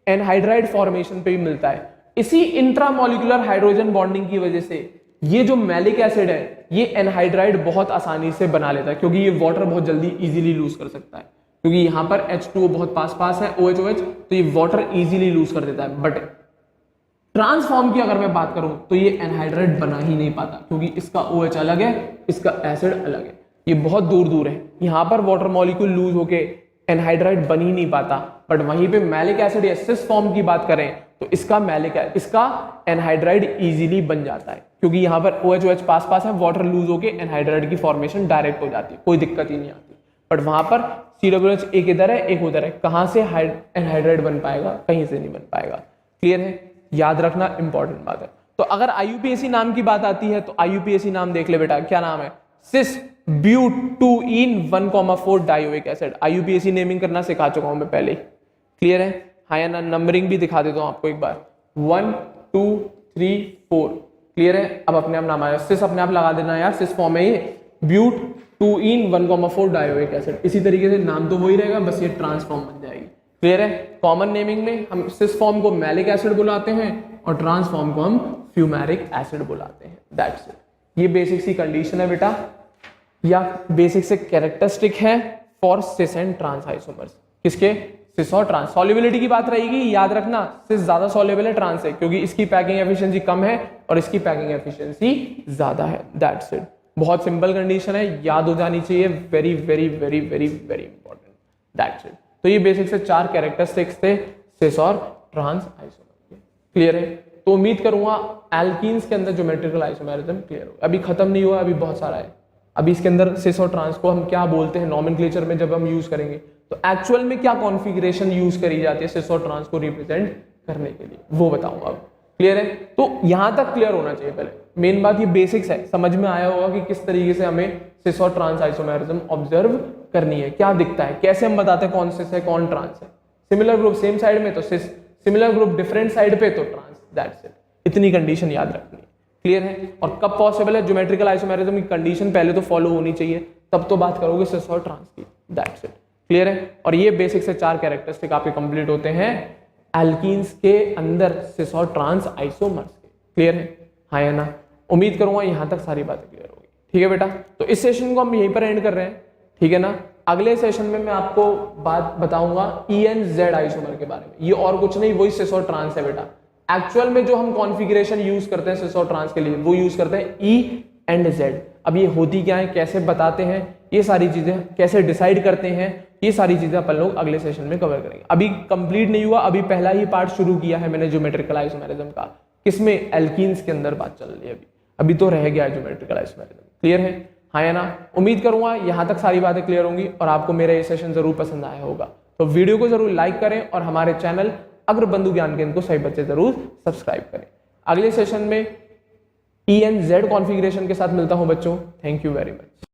एनहाइड्राइड फॉर्मेशन पे भी मिलता है। इसी इंट्रामोलिकुलर हाइड्रोजन बॉन्डिंग की वजह से ये जो मैलिक एसिड है ये एनहाइड्राइड बहुत आसानी से बना लेता है, क्योंकि ये वाटर बहुत जल्दी इजीली लूज कर सकता है, क्योंकि यहां पर H2O बहुत पास है OH, तो ये वाटर इजीली लूज कर देता है। बट ट्रांसफॉर्म की अगर मैं बात करूं तो ये एनहाइड्राइड बना ही नहीं पाता, क्योंकि इसका OH अलग है, इसका एसिड अलग है, ये बहुत दूर दूर है, यहां पर वाटर मॉलिक्यूल लूज होके एनहाइड्राइड बन ही नहीं पाता। बट वहीं पे मैलिक एसिड या सिस फॉर्म की बात करें तो इसका एनहाइड्राइड इजीली बन जाता है, क्योंकि यहां पर OH पास है, वाटर लूज होके एनहाइड्राइड की फॉर्मेशन डायरेक्ट हो जाती है, कोई दिक्कत ही नहीं आती। बट वहां पर COOH एक इधर है एक उधर है, कहां से एनहाइड्राइड बन पाएगा, कहीं से नहीं बन पाएगा। क्लियर है, याद रखना इंपॉर्टेंट बात है। तो अगर IUPAC नाम की बात आती है तो IUPAC नाम देख ले बेटा, क्या नाम है, सिस ब्यूटूइन 1,4 डायोइक एसिड। IUPAC नेमिंग करना सिखा चुका हूं मैं पहले। क्लियर है। हाँ या ना, नंबरिंग भी दिखा देता हूं आपको एक बार, 1 2 3 4। क्लियर है। अब अपने आप नाम आया, सिस अपने आप लगा देना यार, सिस फॉर्म है ये, ब्यूटूइन 1,4 डायोइक एसिड। इसी तरीके से नाम तो वही रहेगा, बस ये ट्रांसफॉर्म बन जाएगी। क्लियर है। कॉमन नेमिंग में हम सिस फॉर्म को मैलिक एसिड बुलाते हैं और ट्रांसफॉर्म को हम फ्यूमेरिक एसिड बुलाते हैं। That's it. ये बेसिक सी कंडीशन है बेटा, या बेसिक से कैरेक्टरिस्टिक है for cis and trans isomers. किसके, सिस और ट्रांस। सॉल्युबिलिटी की बात रहेगी, याद रखना सिस ज्यादा सॉल्युबल है ट्रांस से, क्योंकि इसकी पैकिंग एफिशिएंसी कम है और इसकी पैकिंग एफिशिएंसी ज्यादा है। That's it. बहुत सिंपल कंडीशन है, याद हो जानी चाहिए, very very very very very important. That's it. तो ये बेसिक से 4 कैरेक्टरिस्टिक्स थे सिस और ट्रांस आइसोमर के। क्लियर है। तो उम्मीद करूंगा एल्कीन्स के अंदर ज्योमेट्रिकल आइसोमेरिज्म क्लियर हो। अभी खत्म नहीं हुआ, अभी बहुत सारा है। अभी इसके अंदर सिस और ट्रांस को हम क्या बोलते हैं नॉमेनक्लेचर में जब हम यूज करेंगे, तो एक्चुअल में क्या कॉन्फ़िगरेशन यूज करी जाती है सिस और ट्रांस को रिप्रेजेंट करने के लिए, वो बताऊंगा अब। क्लियर है? तो यहां तक क्लियर होना चाहिए। पहले मेन बात ये बेसिक्स है, समझ में आया होगा कि किस तरीके से हमें सिस और ट्रांस आइसोमेरिज्म ऑब्जर्व करनी है, क्या दिखता है, कैसे हम बताते हैं कौन सिस है कौन ट्रांस है। सिमिलर ग्रुप सेम साइड में तो सिस, सिमिलर ग्रुप डिफरेंट साइड पे तो ट्रांस, दैट्स इट। इतनी कंडीशन याद रखनी है। क्लियर है? और कब पॉसिबल है ज्योमेट्रिकल आइसोमेरिज्म की कंडीशन पहले तो फॉलो होनी चाहिए, तब तो बात करोगे सिस और ट्रांस की, दैट्स इट। क्लियर है? और ये बेसिक से 4 कैरेक्टरिस्टिक आपके कंप्लीट होते हैं एल्कीन्स के अंदर सिस और ट्रांस आइसोमर्स के। क्लियर है? हाँ या ना? उम्मीद करूंगा यहां तक सारी बातें क्लियर होगी। ठीक है बेटा, तो इस सेशन को हम यहीं पर एंड कर रहे हैं। ठीक है ना? अगले सेशन में मैं आपको बात बताऊंगा EN-Z आइसोमर के बारे में। ये और कुछ नहीं, वही सिस और ट्रांस है बेटा। एक्चुअल में जो हम कॉन्फ़िगरेशन यूज करते हैं सिस और ट्रांस के लिए, वो यूज करते हैं E&Z। अब ये होती क्या है, कैसे बताते हैं, ये सारी चीजें कैसे डिसाइड करते हैं, ये सारी चीजें अपन लोग अगले सेशन में कवर करेंगे। अभी कंप्लीट नहीं हुआ, अभी पहला ही पार्ट शुरू किया है मैंने ज्योमेट्रिकल आइसोमेरिज्म का, किसमें, एल्कीन्स के अंदर बात चल रही है अभी तो रह गया है ज्योमेट्रिकल आइसोमेरिज्म। क्लियर है? हाँ या ना? उम्मीद करूंगा यहां तक सारी बातें क्लियर होंगी और आपको मेरा ये सेशन जरूर पसंद आया होगा। तो वीडियो को जरूर लाइक करें और हमारे चैनल अग्रबंधु ज्ञान केंद्र को सही बच्चे जरूर सब्सक्राइब करें। अगले सेशन में EN-Z कॉन्फ़िगरेशन के साथ मिलता हूं बच्चों। Thank you very much.